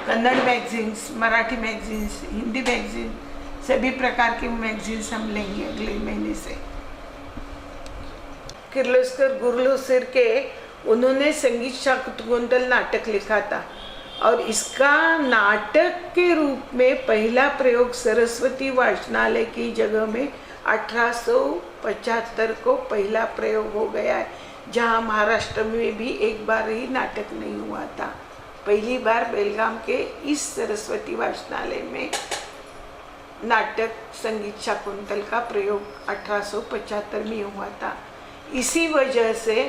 Kannada magazines, Marathi magazines, Hindi magazine, सभी प्रकार के मैगजीन्स हम लेंगे अगले महीने से। किर्लोस्कर गुरलोसर के उन्होंने संगीत शाकुंतल नाटक लिखा था और इसका नाटक के रूप में पहला प्रयोग सरस्वती वाचनालय की जगह में 1875 को पहला प्रयोग हो गया है, जहां महाराष्ट्र में भी एक बार ही नाटक नहीं हुआ था। पहली बार बेलगाम के इस सरस्वती वाचनालय में नाटक संगीत शाकुंतल का प्रयोग 1875 में हुआ था। इसी वजह से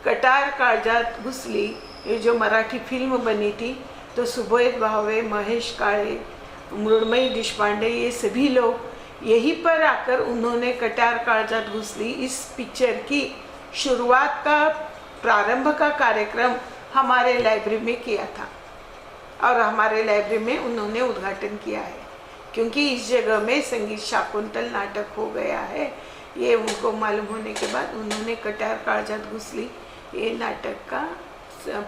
कटार काळजात घुसली ये जो मराठी फिल्म बनी थी, तो सुबोध भावे, महेश काळे, मृण्मयी देशपांडे, ये सभी लोग यहीं पर आकर उन्होंने कटार काळजात घुसली इस पिक्चर की शुरुआत का, प्रारंभ का कार्यक्रम हमारे लाइब्रेरी में किया था और हमारे लाइब्रेरी में उन्होंने उद्घाटन किया है। क्योंकि इस जगह में संगीत शाकुंतल नाटक हो गया है, ये उनको मालूम होने के बाद उन्होंने कटार काळजात घुसली ये नाटक का,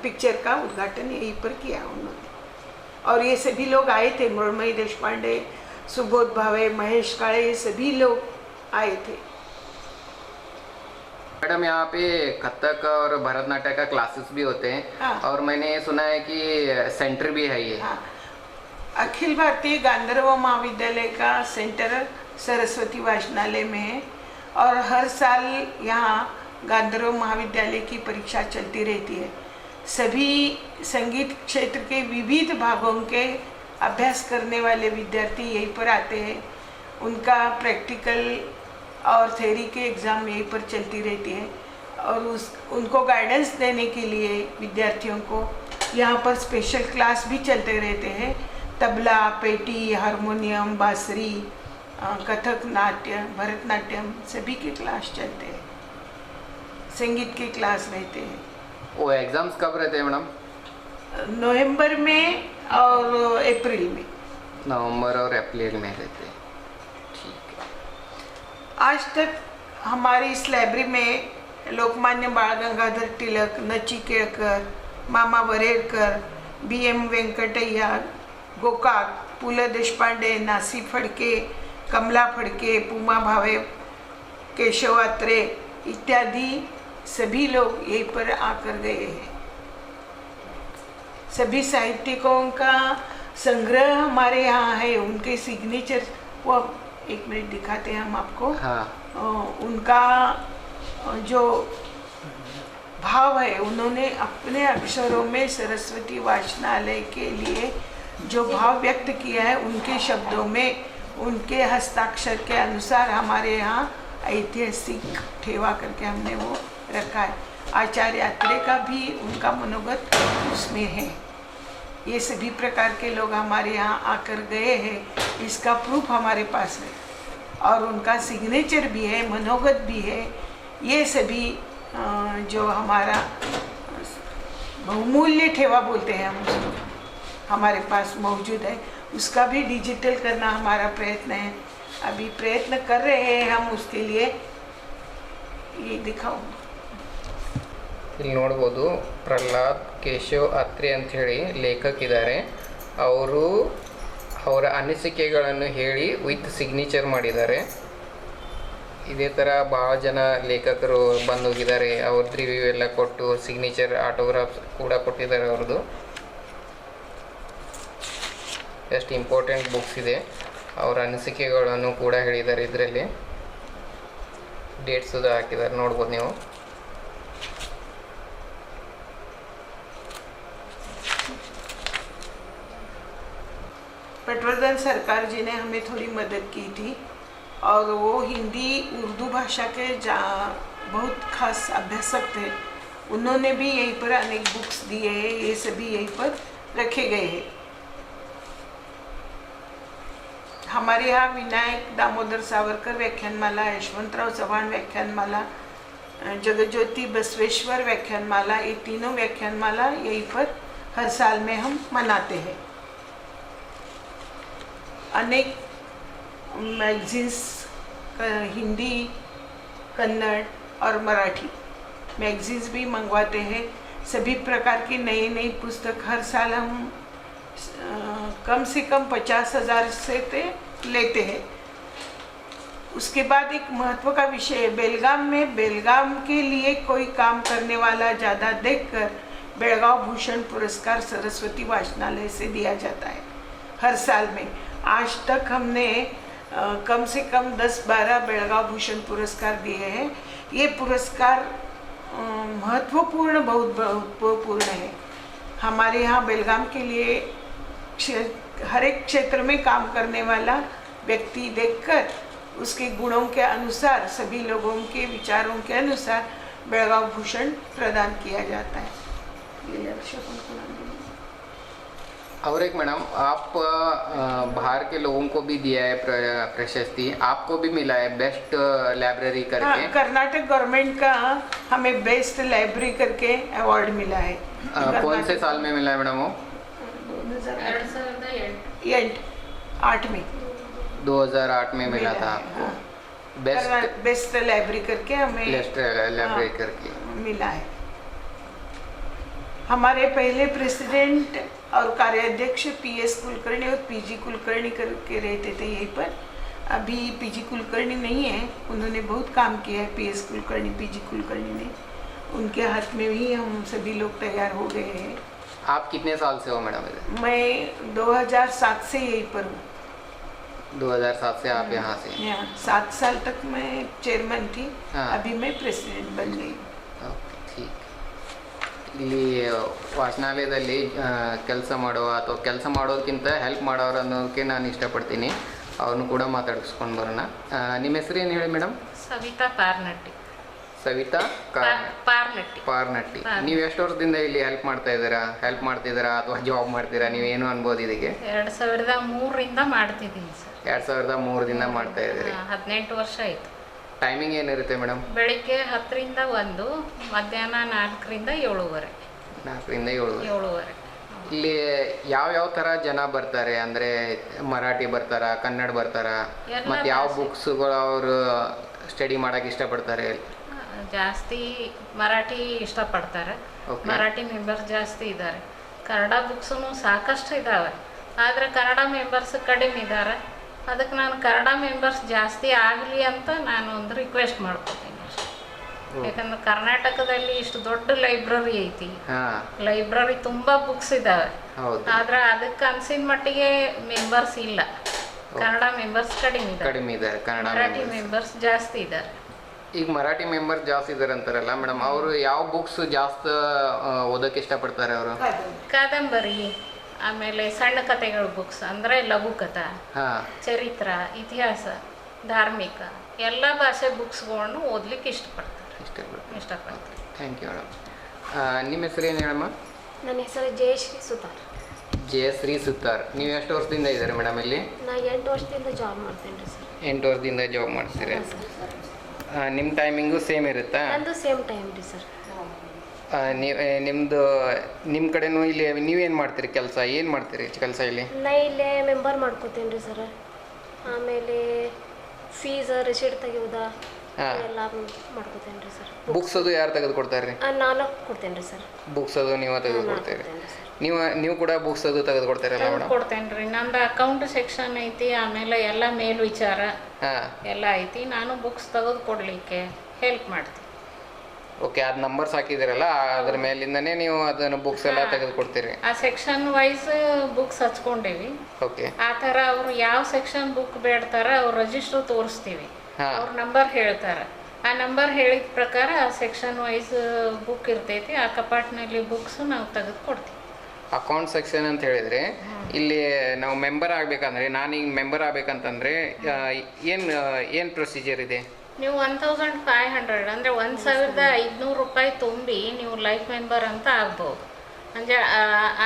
पिक्चर का उद्घाटन यहीं पर किया उन्होंने। और ये सभी लोग आए थे, मृण्मयी देशपांडे, सुबोध भावे, महेश काळे, ये सभी लोग आए थे। मैडम यहाँ पे कथक और भरतनाट्यम का क्लासेस भी होते हैं। हाँ। और मैंने सुना है कि सेंटर भी है ये। हाँ। अखिल भारतीय गांधर्व महाविद्यालय का सेंटर सरस्वती वाचनालय में है और हर साल यहाँ गांधर्व महाविद्यालय की परीक्षा चलती रहती है। सभी संगीत क्षेत्र के विविध भागों के अभ्यास करने वाले विद्यार्थी यहीं पर आते हैं। उनका प्रैक्टिकल और थ्योरी के एग्ज़ाम यहीं पर चलती रहती है और उनको गाइडेंस देने के लिए विद्यार्थियों को यहाँ पर स्पेशल क्लास भी चलते रहते हैं। तबला, पेटी, हारमोनियम, बांसुरी, कथक, नाट्य, भरतनाट्यम सभी के क्लास चलते हैं, संगीत के क्लास रहते हैं। वो एग्ज़ाम्स कब रहते हैं मैडम? नवंबर में और अप्रैल में। नवंबर और अप्रैल में रहते हैं। ठीक है। आज तक हमारी इस लाइब्रेरी में लोकमान्य बाळ गंगाधर तिलक, नचिकेळकर, मामा वरेरकर, BM वेंकटैया, गोकाक, पु ल देशपांडे, नासी फडके, कमला फडके, पुमा भावे, केशव अत्रे इत्यादि सभी लोग यहीं पर आकर गए हैं। सभी साहित्यिकों का संग्रह हमारे यहाँ है, उनके सिग्नेचर वो एक मिनट दिखाते हैं हम आपको। हाँ। उनका जो भाव है, उन्होंने अपने अक्षरों में सरस्वती वाचनालय के लिए जो भाव व्यक्त किया है, उनके शब्दों में, उनके हस्ताक्षर के अनुसार हमारे यहाँ ऐतिहासिक ठेवा करके हमने वो रखा है। आचार्य अत्रे का भी उनका मनोगत उसमें है। ये सभी प्रकार के लोग हमारे यहाँ आकर गए हैं, इसका प्रूफ हमारे पास है और उनका सिग्नेचर भी है, मनोगत भी है। ये सभी जो हमारा बहुमूल्य ठेवा बोलते हैं हम उसको, हमारे पास मौजूद है। उसका भी डिजिटल करना हमारा प्रयत्न है, अभी प्रयत्न कर रहे हैं हम उसके लिए। ये दिखाओ, ಇಲ್ಲಿ ನೋಡ್ಬೋದು ಪ್ರಹ್ಲಾದ್ ಕೇಶವ್ ಅತ್ರೆ ಅಂಥೇಳಿ ಲೇಖಕಿದ್ದಾರೆ. ಅವರು ಅವರ ಅನಿಸಿಕೆಗಳನ್ನು ಹೇಳಿ ವಿತ್ ಸಿಗ್ನೇಚರ್ ಮಾಡಿದ್ದಾರೆ. ಇದೇ ಥರ ಭಾಳ ಜನ ಲೇಖಕರು ಬಂದು ಹೋಗಿದ್ದಾರೆ, ಅವ್ರದ್ದು ರಿವ್ಯೂ ಎಲ್ಲ ಕೊಟ್ಟು ಸಿಗ್ನೇಚರ್ ಆಟೋಗ್ರಾಫ್ಸ್ ಕೂಡ ಕೊಟ್ಟಿದ್ದಾರೆ ಅವ್ರದ್ದು. ಎಷ್ಟು ಇಂಪಾರ್ಟೆಂಟ್ ಬುಕ್ಸ್ ಇದೆ, ಅವರ ಅನಿಸಿಕೆಗಳನ್ನು ಕೂಡ ಹೇಳಿದ್ದಾರೆ. ಇದರಲ್ಲಿ ಡೇಟ್ಸ್ ಹಾಕಿದ್ದಾರೆ, ನೋಡ್ಬೋದು ನೀವು. पटवर्धन सरकार जी ने हमें थोड़ी मदद की थी और वो हिंदी उर्दू भाषा के बहुत खास अभ्यासक थे। उन्होंने भी यहीं पर अनेक बुक्स दिए हैं, ये सभी यहीं पर रखे गए हैं। हमारे यहाँ विनायक दामोदर सावरकर व्याख्यानमाला, यशवंतराव चव्हाण व्याख्यानमाला, जगज्योति बसवेश्वर व्याख्यानमाला, ये तीनों व्याख्यानमाला यहीं पर हर साल में हम मनाते हैं। अनेक मैगजीन्स हिंदी, कन्नड़ और मराठी मैगजीन्स भी मंगवाते हैं। सभी प्रकार की नई नई पुस्तक हर साल हम कम से कम 50,000 से लेते हैं। उसके बाद एक महत्व का विषय है, बेलगाम में बेलगाम के लिए कोई काम करने वाला ज़्यादा देखकर बेलगांव भूषण पुरस्कार सरस्वती वाचनालय से दिया जाता है हर साल में। आज तक हमने कम से कम 10-12 बेलगांव भूषण पुरस्कार दिए हैं। ये पुरस्कार महत्वपूर्ण, बहुत महत्वपूर्ण है। हमारे यहाँ बेलगाम के लिए हर एक क्षेत्र में काम करने वाला व्यक्ति देखकर उसके गुणों के अनुसार, सभी लोगों के विचारों के अनुसार बेळगाव भूषण प्रदान किया जाता है। ये लक्ष्य उनको नाम देंगे। और एक मैडम, आप बाहर के लोगों को भी दिया है प्रशस्ति, आपको भी मिला है बेस्ट लाइब्रेरी करके। हाँ, कर्नाटक गवर्नमेंट का हमें बेस्ट लाइब्रेरी करके अवार्ड मिला है। कौन से साल में मिला है मैडम वो? 2008 में 2008 में मिला था आपको। बेस्ट लाइब्रेरी करके हमें बेस्ट लाइब्रेरी करके मिला है। हमारे पहले प्रेसिडेंट और कार्याध्यक्ष PS कुलकर्णी और PG कुलकर्णी करके रहते थे यहीं पर। अभी PG कुलकर्णी नहीं है, उन्होंने बहुत काम किया है PS कुलकर्णी, PG कुलकर्णी ने। उनके हाथ में ही हम सभी लोग तैयार हो गए हैं। आप कितने साल से हो मैडम इधर? मैं 2007 से यहीं पर हूँ। 2007 से आप यहाँ से? 7 साल तक मैं चेयरमैन थी। हाँ। अभी मैं प्रेसिडेंट बन गई। ಓಕೆ ಠೀಕ್. ಇಲ್ಲಿ ವಾಚನಾಲಯದಲ್ಲಿ ಕೆಲಸ ಮಾಡುವ ಅಥವಾ ಕೆಲಸ ಮಾಡೋದಕ್ಕಿಂತ ಹೆಲ್ಪ್ ಮಾಡೋರು ಅನ್ನೋದಕ್ಕೆ ನಾನು ಇಷ್ಟಪಡ್ತೀನಿ. ಅವ್ರನ್ನೂ ಕೂಡ ಮಾತಾಡಿಸ್ಕೊಂಡು ಬರೋಣ. ನಿಮ್ಮ ಹೆಸರು ಏನು ಹೇಳಿ ಮೇಡಮ್? ಸವಿತಾ ಪಾರ್ನಟ್ಟಿ. ಸವಿತಾ ಪಾರ್ನಟ್ಟಿ. ಪಾರ್ನಟ್ಟಿ. ನೀವು ಎಷ್ಟು ವರ್ಷದಿಂದ ಇಲ್ಲಿ ಹೆಲ್ಪ್ ಮಾಡ್ತಿದ್ದೀರಾ ಅಥವಾ ಜಾಬ್ ಮಾಡ್ತೀರಾ? ನೀವೇನು ಅನ್ಬೋದು ಇದಕ್ಕೆ? 2003ರಿಂದ ಮಾಡ್ತಿದ್ದೀನಿ ಸರ್. 2003ದಿಂದ ಮಾಡ್ತಾ ಇದ್ದೀರಿ. 18 ವರ್ಷ ಆಯಿತು. ಟೈಮಿಂಗ್ ಏನಿರುತ್ತೆ ಮೇಡಮ್? ಬೆಳಿಗ್ಗೆ 10ರಿಂದ 1, ಮಧ್ಯಾಹ್ನ 4ರಿಂದ 7:30. 4ರಿಂದ 7:30. 7:30. ಇಲ್ಲಿ ಯಾವ ಥರ ಜನ ಬರ್ತಾರೆ? ಅಂದರೆ ಮರಾಠಿ ಬರ್ತಾರಾ, ಕನ್ನಡ ಬರ್ತಾರಾ, ಮತ್ತು ಯಾವ ಬುಕ್ಸ್ಗಳು ಅವರು ಸ್ಟಡಿ ಮಾಡೋಕ್ಕೆ ಇಷ್ಟಪಡ್ತಾರೆ? ಜಾಸ್ತಿ ಮರಾಠಿ ಇಷ್ಟಪಡ್ತಾರೆ. ಮರಾಠಿ ಮೆಂಬರ್ಸ್ ಜಾಸ್ತಿ ಇದ್ದಾರೆ. ಕನ್ನಡ ಬುಕ್ಸೂ ಸಾಕಷ್ಟು ಇದ್ದಾವೆ, ಆದರೆ ಕನ್ನಡ ಮೆಂಬರ್ಸ್ ಕಡಿಮೆ ಇದ್ದಾರೆ. ಅದಕ್ಕೆ ನಾನು ಕನ್ನಡ ಮೆಂಬರ್ಸ್ ಜಾಸ್ತಿ ಆಗಲಿ ಅಂತ ನಾನು ಒಂದು ರಿಕ್ವೆಸ್ಟ್ ಮಾಡ್ಕೊತೀನಿ ಅಷ್ಟೇ. ಯಾಕಂದ್ರೆ ಕರ್ನಾಟಕದಲ್ಲಿ ಇಷ್ಟು ದೊಡ್ಡ ಲೈಬ್ರರಿ ಐತಿ, ಲೈಬ್ರರಿ ತುಂಬ ಬುಕ್ಸ್ ಇದ್ದಾವೆ, ಆದ್ರೆ ಅದಕ್ಕೆ ಅನ್ಸಿದ ಮಟ್ಟಿಗೆ ಮೆಂಬರ್ಸ್ ಇಲ್ಲ. ಕನ್ನಡ ಮೆಂಬರ್ಸ್ ಕಡಿಮೆ ಇದ್ದಾರೆ, ಮರಾಠಿ ಮೆಂಬರ್ಸ್ ಜಾಸ್ತಿ ಇದ್ದಾರೆ. ಈಗ ಮರಾಠಿ ಮೆಂಬರ್ಸ್ ಜಾಸ್ತಿ ಇದ್ದಾರೆ ಅಂತಾರಲ್ಲ ಮೇಡಮ್, ಅವರು ಯಾವ ಬುಕ್ಸ್ ಜಾಸ್ತಿ ಓದೋಕ್ಕೆ ಇಷ್ಟಪಡ್ತಾರೆ? ಅವರು ಕಾದಂಬರಿ, ಆಮೇಲೆ ಸಣ್ಣ ಕಥೆಗಳ ಬುಕ್ಸ್ ಅಂದರೆ ಲಘು ಕಥಾ, ಚರಿತ್ರ, ಇತಿಹಾಸ, ಧಾರ್ಮಿಕ ಎಲ್ಲ ಭಾಷೆ ಬುಕ್ಸ್ಗಳನ್ನು ಓದಲಿಕ್ಕೆ ಇಷ್ಟಪಡ್ತಾರೆ. Thank you madam. ನಿಮ್ಮ ಹೆಸರು ಏನು ಹೇಳಮ್ಮ? ನನ್ನ ಹೆಸರು ಜಯಶ್ರೀ ಸುತಾರ್. ಜಯಶ್ರೀ ಸುತಾರ್. ನೀವು ಎಷ್ಟು ವರ್ಷದಿಂದ ಇದ್ದಾರೆ ಮೇಡಮ್ ಇಲ್ಲಿ? ನಾನು 8 ವರ್ಷದಿಂದ ಜಾಬ್ ಮಾಡ್ತೀನಿ ರೀ ಸರ್. 8 ವರ್ಷದಿಂದ ಜಾಬ್ ಮಾಡ್ತೀರಿ. ನಿಮ್ಮ ಟೈಮಿಂಗು ಸೇಮ್ ಇರುತ್ತಾ? ನಂದು ಸೇಮ್ ಟೈಮ್ ರೀ ಸರ್. ನಿಮ್ಮ ಕಡೆನೂ ಇಲ್ಲಿ ನೀವೇನು ಮಾಡ್ತೀರಿ ಕೆಲಸ? ಏನು ಮಾಡ್ತೀರಿ ಕೆಲಸ ಇಲ್ಲಿ? ನಾ ಇಲ್ಲೇ ಮೆಂಬರ್ ಮಾಡ್ಕೋತೀನಿ ರೀ ಸರ್. ಆಮೇಲೆ ಫೀಸ್ ರಿಸಿಟ್ ತೆಗೆಯೋದ ಎಲ್ಲ ಮಾಡ್ಕೋತೀನಿ ರೀ ಸರ್. ಬುಕ್ಸ್ ಅದು ಯಾರು ತೆಗೆದುಕೊಡ್ತಾರೆ? ನಾನು ಕೊಡ್ತೇನೆ ರೀ ಸರ್. ಬುಕ್ಸ್ ಅದು ನೀವು ತೆಗೆದುಕೊಡ್ತೀರಿ? ನೀವು ಕೂಡ ಬುಕ್ಸ್ ಅದು ತೆಗೆದುಕೊಡ್ತೀರಲ್ಲ ಮೇಡಮ್? ಕೊಡ್ತೇನೆ ರೀ. ನಂದು ಅಕೌಂಟ್ ಸೆಕ್ಷನ್ ಐತಿ, ಆಮೇಲೆ ಎಲ್ಲ ಮೇಲ್ ವಿಚಾರ ಎಲ್ಲ ಐತಿ. ನಾನು ಬುಕ್ಸ್ ತೆಗೆದು ಕೊಡಲಿಕ್ಕೆ ಹೆಲ್ಪ್ ಮಾಡ್ತೀನಿ. ಓಕೆ, ಅದು ನಂಬರ್ಸ್ ಹಾಕಿದಿರಲ್ಲ, ಅದ್ರ ಮೇಲಿಂದನೇ ನೀವು ಅದನ್ನು ಬುಕ್ಸ್ ಎಲ್ಲ ತೆಗೆದುಕೊಡ್ತೀರಿ? ಆ ಸೆಕ್ಷನ್ ವೈಸ್ ಬುಕ್ಸ್ ಹಚ್ಕೊಂಡೇವಿ. ಓಕೆ, ಆ ಥರ ಅವರು ಯಾವ ಸೆಕ್ಷನ್ ಬುಕ್ ಬೇಡ್ತಾರ ಅವ್ರ ರಿಜಿಸ್ಟರ್ ತೋರಿಸ್ತೀವಿ. ಅವ್ರ ನಂಬರ್ ಹೇಳ್ತಾರೆ, ಆ ನಂಬರ್ ಹೇಳಿದ ಪ್ರಕಾರ ಆ ಸೆಕ್ಷನ್ ವೈಸ್ ಬುಕ್ ಇರ್ತೈತಿ. ಆ ಕಪಾಟ್ನಲ್ಲಿ ಬುಕ್ಸ್ ನಾವು ತೆಗೆದು ಕೊಡ್ತೀವಿ. ಅಕೌಂಟ್ ಸೆಕ್ಷನ್ ಅಂತ ಹೇಳಿದರೆ ಇಲ್ಲಿ ನಾವು ಮೆಂಬರ್ ಆಗಬೇಕಂದ್ರೆ, ನಾನೀಗ ಮೆಂಬರ್ ಆಗಬೇಕಂತಂದರೆ ಏನು ಪ್ರೊಸೀಜರ್ ಇದೆ? ನೀವು 1500 ಅಂದರೆ 1500 ರೂಪಾಯಿ ತುಂಬಿ ನೀವು ಲೈಫ್ ಮೆಂಬರ್ ಅಂತ ಆಗ್ಬೋದು. ಅಂದರೆ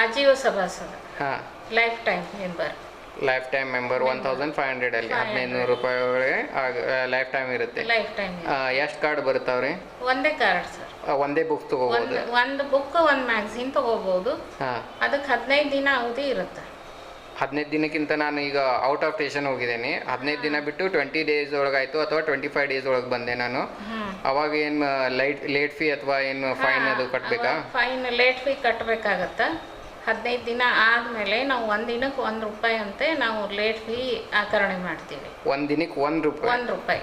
ಆಜೀವ ಸಭಾಸದ, life time member. Life time member 1500 ಅಲ್ಲಿ 1500 ರೂಪಾಯಿ ಒಳಗೆ ಲೈಫ್ ಟೈಮ್ ಇರುತ್ತೆ. Life time. ಎಷ್ಟು ಕಾರ್ಡ್ ಬರುತ್ತವ್ರಿ? ಒಂದೇ ಕಾರ್ಡ್ ಸರ್. ಒಂದೇ ಬುಕ್ ತಗೋಬಹುದು? ಒಂದು ಬುಕ್, ಒಂದು ಮ್ಯಾಗಝಿನ್ ತಗೋಬಹುದು. ಅದಕ್ಕೆ 15 ದಿನ ಅವಧಿ ಇರುತ್ತೆ. 15 ದಿನಕ್ಕಿಂತ ನಾನು ಈಗ ಔಟ್ ಆಫ್ ಸ್ಟೇಷನ್ ಹೋಗಿದ್ದೇನೆ. 15 ದಿನ ಬಿಟ್ಟು 20 ಡೇಸ್ ಒಳಗಾಯಿತು ಅಥವಾ 25 ಡೇಸ್ ಒಳಗೆ ಬಂದೆ ನಾನು. ಅವಾಗ ಏನು ಲೇಟ್ ಫೀ ಅಥವಾ ಏನು ಫೈನ್ ಅದು ಕಟ್ಟಬೇಕಾ? Fine late fee ಕಟ್ಟಬೇಕಾಗತ್ತೆ. 15 ದಿನ ಆದಮೇಲೆ ನಾವು 1 ದಿನಕ್ಕೆ 1 ರೂಪಾಯಿ ಅಂತೆ ನಾವು ಲೇಟ್ ಫೀ ಆಕರಣೆ ಮಾಡ್ತೀವಿ. 1 ದಿನಕ್ಕೆ 1 ರೂಪಾಯಿ? 1 ರೂಪಾಯಿ.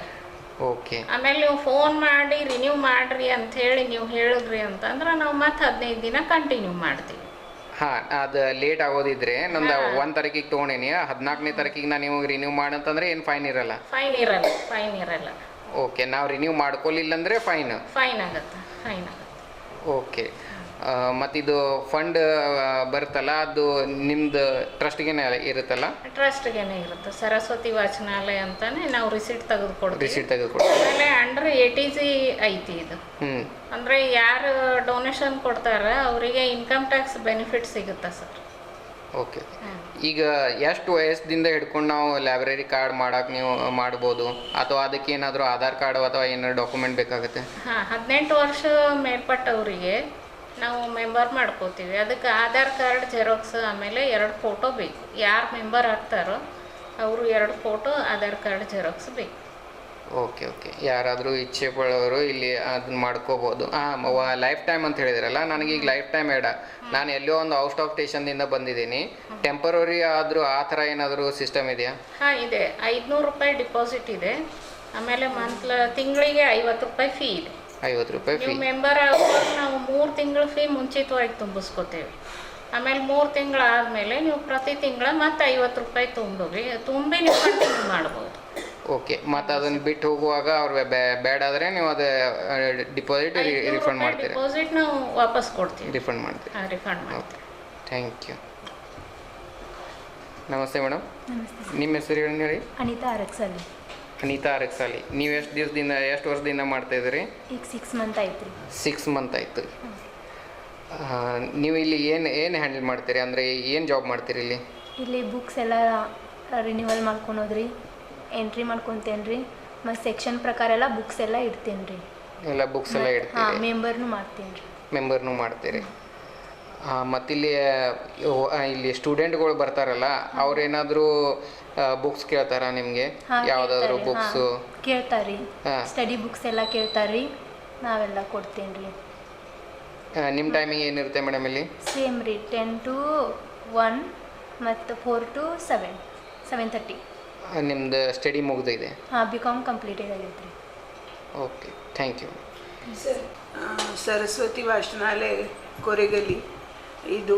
ಓಕೆ. ಆಮೇಲೆ ನೀವು ಫೋನ್ ಮಾಡಿ ರಿನ್ಯೂ ಮಾಡ್ರಿ ಅಂತ ಹೇಳಿ ನೀವು ಹೇಳಿದ್ರಿ ಅಂತಂದ್ರೆ ನಾವು ಮತ್ತೆ 15 ದಿನ ಕಂಟಿನ್ಯೂ ಮಾಡ್ತೀವಿ. ಅದು ಲೇಟ್ ಆಗೋದಿದ್ರೆ ನಂದು 1 ತಾರೀಕಿಗೆ ತೊಗೊಂಡೇನಿ, 14ನೇ ತಾರೀಕಿಗೆ ನಾನು ನಿಮಗೆ ರಿನ್ಯೂ ಮಾಡಂತಂದ್ರೆ ಏನು ಫೈನ್ ಇರಲ್ಲ? ಫೈನ್ ಇರಲ್ಲ. ಓಕೆ, ನಾವು ರಿನ್ಯೂ ಮಾಡ್ಕೊಲಿಲ್ಲ ಅಂದರೆ ಫೈನ್ ಆಗುತ್ತೆ. ಓಕೆ. ಮತ್ತಿದು ಫಂಡ್ ಬರುತ್ತಲ್ಲ ಅದು ನಿಮ್ದು ಟ್ರಸ್ಟ್ಗೇನೆ ಇರುತ್ತಲ್ಲ? ಟ್ರಸ್ಟ್ಗೇನೆ ಇರುತ್ತೆ. ಸರಸ್ವತಿ ವಾಚನಾಲಯ ಅಂತಾನೆ ನಾವು ರಿಸಿಟ್ ತೆಗೆದುಕೊಡ್ತೀವಿ. ರಿಸಿಟ್ ತೆಗೆದುಕೊಡ್ತೀವಿ. ಆಮೇಲೆ ಅಂಡರ್ ATC ಐತಿ ಇದು. ಅಂದರೆ ಯಾರು ಡೊನೇಷನ್ ಕೊಡ್ತಾರೆ ಅವರಿಗೆ ಇನ್ಕಮ್ ಟ್ಯಾಕ್ಸ್ ಬೆನಿಫಿಟ್ ಸಿಗುತ್ತೆ ಸರ್. ಓಕೆ. ಈಗ ಎಷ್ಟು ವಯಸ್ಸಿಂದ ಹಿಡ್ಕೊಂಡು ನಾವು ಲೈಬ್ರರಿ ಕಾರ್ಡ್ ಮಾಡೋಕೆ ನೀವು ಮಾಡ್ಬೋದು, ಅಥವಾ ಅದಕ್ಕೆ ಏನಾದರೂ ಆಧಾರ್ ಕಾರ್ಡ್ ಅಥವಾ ಏನಾದ್ರು ಡಾಕ್ಯುಮೆಂಟ್ ಬೇಕಾಗುತ್ತೆ? ಹಾಂ, 18 ವರ್ಷ ಮೇಲ್ಪಟ್ಟವರಿಗೆ ನಾವು ಮೆಂಬರ್ ಮಾಡ್ಕೋತೀವಿ. ಅದಕ್ಕೆ ಆಧಾರ್ ಕಾರ್ಡ್ ಜೆರಾಕ್ಸ್ ಆಮೇಲೆ 2 ಫೋಟೋ ಬೇಕು. ಯಾರು ಮೆಂಬರ್ ಆಗ್ತಾರೋ ಅವರು 2 ಫೋಟೋ ಆಧಾರ್ ಕಾರ್ಡ್ ಜೆರಾಕ್ಸ್ ಬೇಕು. Okay okay. ಯಾರಾದರೂ ಇಚ್ಛೆ ಪಡೋರು ಇಲ್ಲಿ ಅದನ್ನ ಮಾಡ್ಕೋಬೋದು. ಲೈಫ್ ಟೈಮ್ ಅಂತ ಹೇಳಿದ್ರಲ್ಲ, ನನಗೀಗ ಲೈಫ್ ಟೈಮ್ ಬೇಡ, ನಾನು ಎಲ್ಲೋ ಒಂದು ಔಟ್ ಆಫ್ ಸ್ಟೇಷನ್ದಿಂದ ಬಂದಿದ್ದೀನಿ, ಟೆಂಪರರಿ ಆದರೂ ಆ ಥರ ಏನಾದರೂ ಸಿಸ್ಟಮ್ ಇದೆಯಾ? ಹಾಂ ಇದೆ. 500 ರೂಪಾಯಿ ಡಿಪಾಸಿಟ್ ಇದೆ. ಆಮೇಲೆ ತಿಂಗಳಿಗೆ 50 ರೂಪಾಯಿ ಫೀ ಇದೆ. 50 ರೂಪಾಯಿ ಫೀ. ನೀವು ಮೆಂಬರ್ ಆಗುವಾಗ ನಾವು 3 ತಿಂಗಳ ಫೀ ಮುಂಚಿತವಾಗಿ ತುಂಬಿಸ್ಕೋತೇವೆ. ಆಮೇಲೆ 3 ತಿಂಗಳಾದಮೇಲೆ ನೀವು ಪ್ರತಿ ತಿಂಗಳ ಮತ್ತೆ 50 ರೂಪಾಯಿ ತುಂಬಿ ನೀವು ಕಂಟಿನ್ಯೂ ಮಾಡ್ಬೋದು. ಓಕೆ. ಮತ್ತು ಅದನ್ನು ಬಿಟ್ಟು ಹೋಗುವಾಗ ಅವ್ರು ಬೇಡ ಆದರೆ ನೀವು ಅದು ಡಿಪಾಸಿಟ್ ರಿಫಂಡ್ ಮಾಡ್ತೀರಿ? ಡಿಪಾಸಿಟ್ ನಾವು ವಾಪಸ್ ಕೊಡ್ತೀವಿ. ರಿಫಂಡ್ ಮಾಡ್ತೀವಿ? ಹಾಂ, ರಿಫಂಡ್ ಮಾಡ್ತೀವಿ. Thank you. ನಮಸ್ತೆ ಮೇಡಮ್. ನಮಸ್ತೆ. ನಿಮ್ಮ ಹೆಸರು ಹೇಳಿ? ಅನಿತಾ ಅರಕ್ಸಾಲಿ. ಅನಿತಾ ಅರಕ್ಸಾಲಿ. ನೀವು ಎಷ್ಟು ವರ್ಷದಿಂದ ಮಾಡ್ತಾಯಿದ್ರಿ? ಈಗ 6 ಮಂತ್ ಆಯ್ತು ರೀ. 6 ಮಂತ್ ಆಯಿತು. ನೀವು ಇಲ್ಲಿ ಏನು ಹ್ಯಾಂಡಲ್ ಮಾಡ್ತೀರಿ, ಅಂದರೆ ಏನು ಜಾಬ್ ಮಾಡ್ತೀರಿ ಇಲ್ಲಿ? ಇಲ್ಲಿ ಬುಕ್ಸ್ ಎಲ್ಲ ರಿನ್ಯೂವಲ್ ಮಾಡ್ಕೊಳೋದ್ರಿ, ಎಂಟ್ರಿ ಮಾಡ್ಕೊತೇನೆ ರೀ, ಮತ್ತು ಸೆಕ್ಷನ್ ಪ್ರಕಾರ ಎಲ್ಲ ಬುಕ್ಸ್ ಎಲ್ಲ ಇಡ್ತೇನೆ ರೀ. ಎಲ್ಲ ಬುಕ್ಸ್ ಎಲ್ಲ ಇಡ್ತೀರಿ? ಹಾಂ, ಮೆಂಬರ್ನು ಮಾಡ್ತೀನಿ ರೀ. ಮೆಂಬರ್ನು ಮಾಡ್ತೀರಿ. ಮತ್ತಿಲ್ಲಿ ಇಲ್ಲಿ ಸ್ಟೂಡೆಂಟ್ಗಳು ಬರ್ತಾರಲ್ಲ, ಅವ್ರೇನಾದರೂ ಬುಕ್ಸ್ ಕೇಳ್ತಾರ ನಿಮಗೆ? ಯಾವುದಾದ್ರೂ ಬುಕ್ಸು ಕೇಳ್ತಾರೆ ರೀ. ಸ್ಟಡಿ ಬುಕ್ಸ್ ಎಲ್ಲ ಕೇಳ್ತಾರೆ ರೀ, ನಾವೆಲ್ಲ ಕೊಡ್ತೇನೆ ರೀ. ನಿಮ್ಮ ಟೈಮಿಂಗ್ ಏನಿರುತ್ತೆ ಮೇಡಮ್ ಇಲ್ಲಿ? ಸೇಮ್ ರೀ, 10 to 1 ಮತ್ತು 4 to 7, 7:30. ನಿಮ್ದು ಸ್ಟಡಿ ಮುಗಿದಿದೆ? ಹಾಂ, BCom ಕಂಪ್ಲೀಟೆಡ್ ಆಗೈತೆ ರೀ. Okay, thank you. ಸರಸ್ವತಿ ವಾಚನಾಲಯ ಕೊರೆಗಲ್ಲಿ ಇದು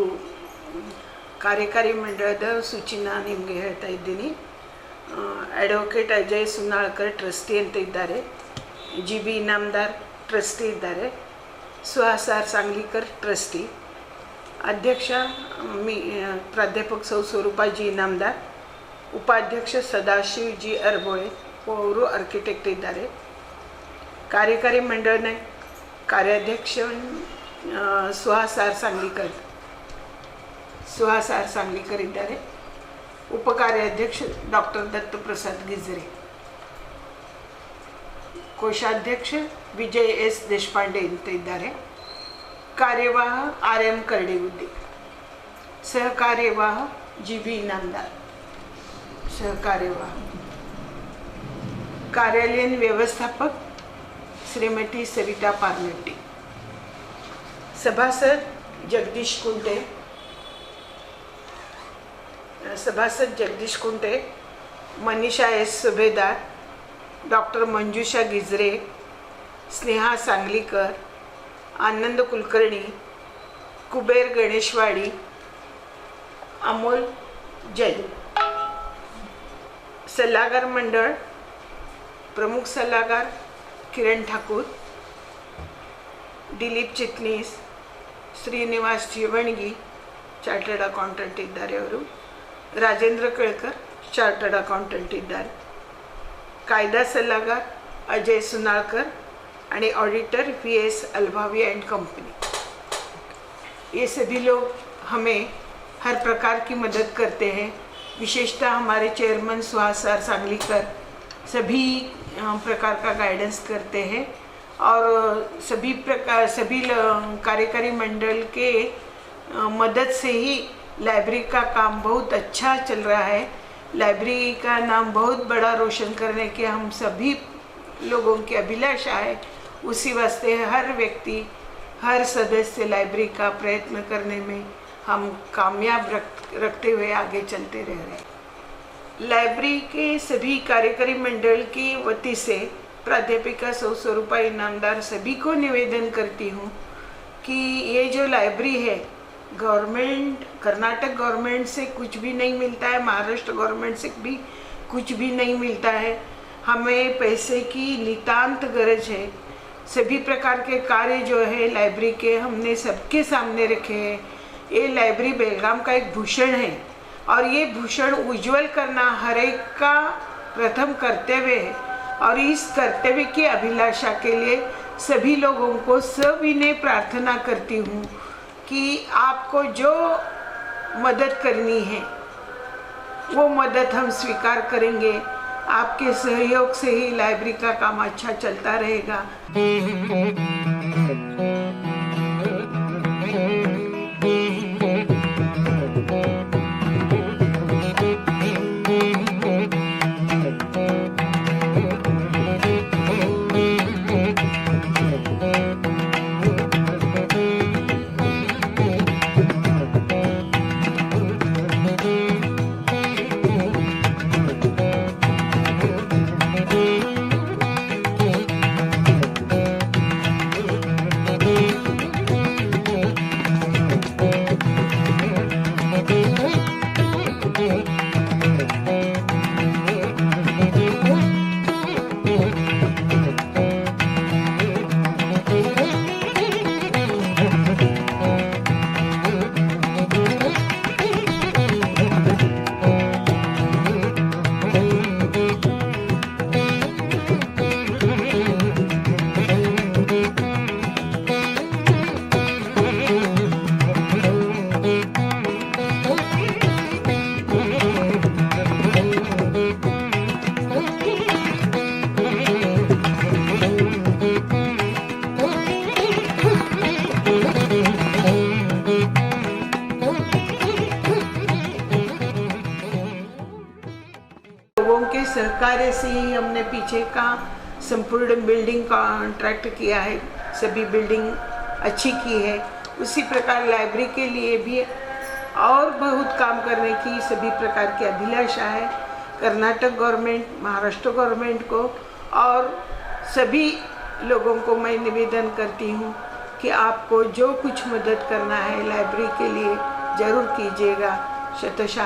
ಕಾರ್ಯಕಾರಿ ಮಂಡಳದ ಸೂಚಿನ ನಿಮಗೆ ಹೇಳ್ತಾ ಇದ್ದೀನಿ. ಅಡ್ವೊಕೇಟ್ ಅಜಯ್ ಸುನಾಳ್ಕರ್ ಟ್ರಸ್ಟಿ ಅಂತ ಇದ್ದಾರೆ, GB ಇನಾಮ್ದಾರ್ ಟ್ರಸ್ಟಿ ಇದ್ದಾರೆ, ಸುಹಾಸ್ ಆರ್ ಸಾಂಗ್ಲಿಕರ್ ಟ್ರಸ್ಟಿ, ಅಧ್ಯಕ್ಷ ಪ್ರಾಧ್ಯಾಪಕ ಸೌ ಸ್ವರೂಪಾಜಿ ಇನಾಮ್ದಾರ್, ಉಪಾಧ್ಯಕ್ಷ ಸದಾಶಿವ್ ಜಿ ಅರ್ಬೋಳೆ ಅವರು ಆರ್ಕಿಟೆಕ್ಟ್ ಇದ್ದಾರೆ. ಕಾರ್ಯಕಾರಿ ಮಂಡಳನ ಕಾರ್ಯಾಧ್ಯಕ್ಷ ಸುಹಾಸ್ ಆರ್ ಸಾಂಗ್ಲಿಕರ್ ಇದ್ದಾರೆ. ಉಪಕಾರ್ಯಾಧ್ಯಕ್ಷ ಡಾಕ್ಟರ್ ದತ್ತು ಪ್ರಸಾದ್ ಗಿಜ್ರೆ, ಕೋಶಾಧ್ಯಕ್ಷ ವಿಜಯ್ S ದೇಶಪಾಂಡೆ ಅಂತ ಇದ್ದಾರೆ. ಕಾರ್ಯವಾಹ RM ಕರಡಿಗುದ್ದಿ, ಸಹಕಾರ್ಯವಾಹ GB ಇನಾಮ್ದಾರ್, सहकार्यवाह. कार्यालयीन व्यवस्थापक श्रीमती सरिता पारनेट्टी, सभासद जगदीश कुंटे, मनीषा S सुभेदार, डॉक्टर मंजुषा गिजरे, स्नेहा सांगलीकर, आनंद कुलकर्णी, कुबेर गणेशवाड़ी, अमोल जैन. सल्लागार मंडळ प्रमुख सल्लागार किरण ठाकूर, दिलीप चिटनीस, श्रीनिवास जीवणगी चार्टर्ड अकाउंटेंट इद्दारे ಅವರು, राजेंद्र केळकर चार्टर्ड अकाउंटेंट इद्दारे, कायदा सल्लागार अजय सुनाळकर आणि ऑडिटर VS अल्भावी एंड कंपनी. ये सभी लोग हमें हर प्रकार की मदद करते हैं. विशेषतः हमारे चेयरमैन सुहास आर सांगलीकर सभी प्रकार का गाइडेंस करते हैं और सभी कार्यकारी मंडल के मदद से ही लाइब्रेरी का काम बहुत अच्छा चल रहा है. लाइब्रेरी का नाम बहुत बड़ा रोशन करने के हम सभी लोगों की अभिलाषा है. उसी वास्ते हर व्यक्ति, हर सदस्य लाइब्रेरी का प्रयत्न करने में हम कामयाब रखते हुए आगे चलते रह रहे हैं. लाइब्रेरी के सभी कार्यकारी मंडल की वती से प्राध्यापिका सौ स्वरूपा इनामदार सभी को निवेदन करती हूँ कि ये जो लाइब्रेरी है, गवर्नमेंट, कर्नाटक गवर्नमेंट से कुछ भी नहीं मिलता है, महाराष्ट्र गवर्नमेंट से भी कुछ भी नहीं मिलता है. हमें पैसे की नितांत गरज है. सभी प्रकार के कार्य जो है लाइब्रेरी के हमने सबके सामने रखे हैं। ये लाइब्रेरी बेलगाम का एक भूषण है और ये भूषण उज्जवल करना हर एक का प्रथम कर्तव्य है। और इस कर्तव्य की अभिलाषा के लिए सभी लोगों को सविनय प्रार्थना करती हूँ कि आपको जो मदद करनी है वो मदद हम स्वीकार करेंगे। आपके सहयोग से ही लाइब्रेरी का काम अच्छा चलता रहेगा। लोगों के सहकार्य से ही हमने पीछे का संपूर्ण बिल्डिंग कॉन्ट्रैक्ट किया है, सभी बिल्डिंग अच्छी की है। उसी प्रकार लाइब्रेरी के लिए भी और बहुत काम करने की सभी प्रकार की अभिलाषा है कर्नाटक गवर्नमेंट, महाराष्ट्र गवर्नमेंट को। और सभी लोगों को मैं निवेदन करती हूँ कि आपको जो कुछ मदद करना है लाइब्रेरी के लिए ज़रूर कीजिएगा। शतशः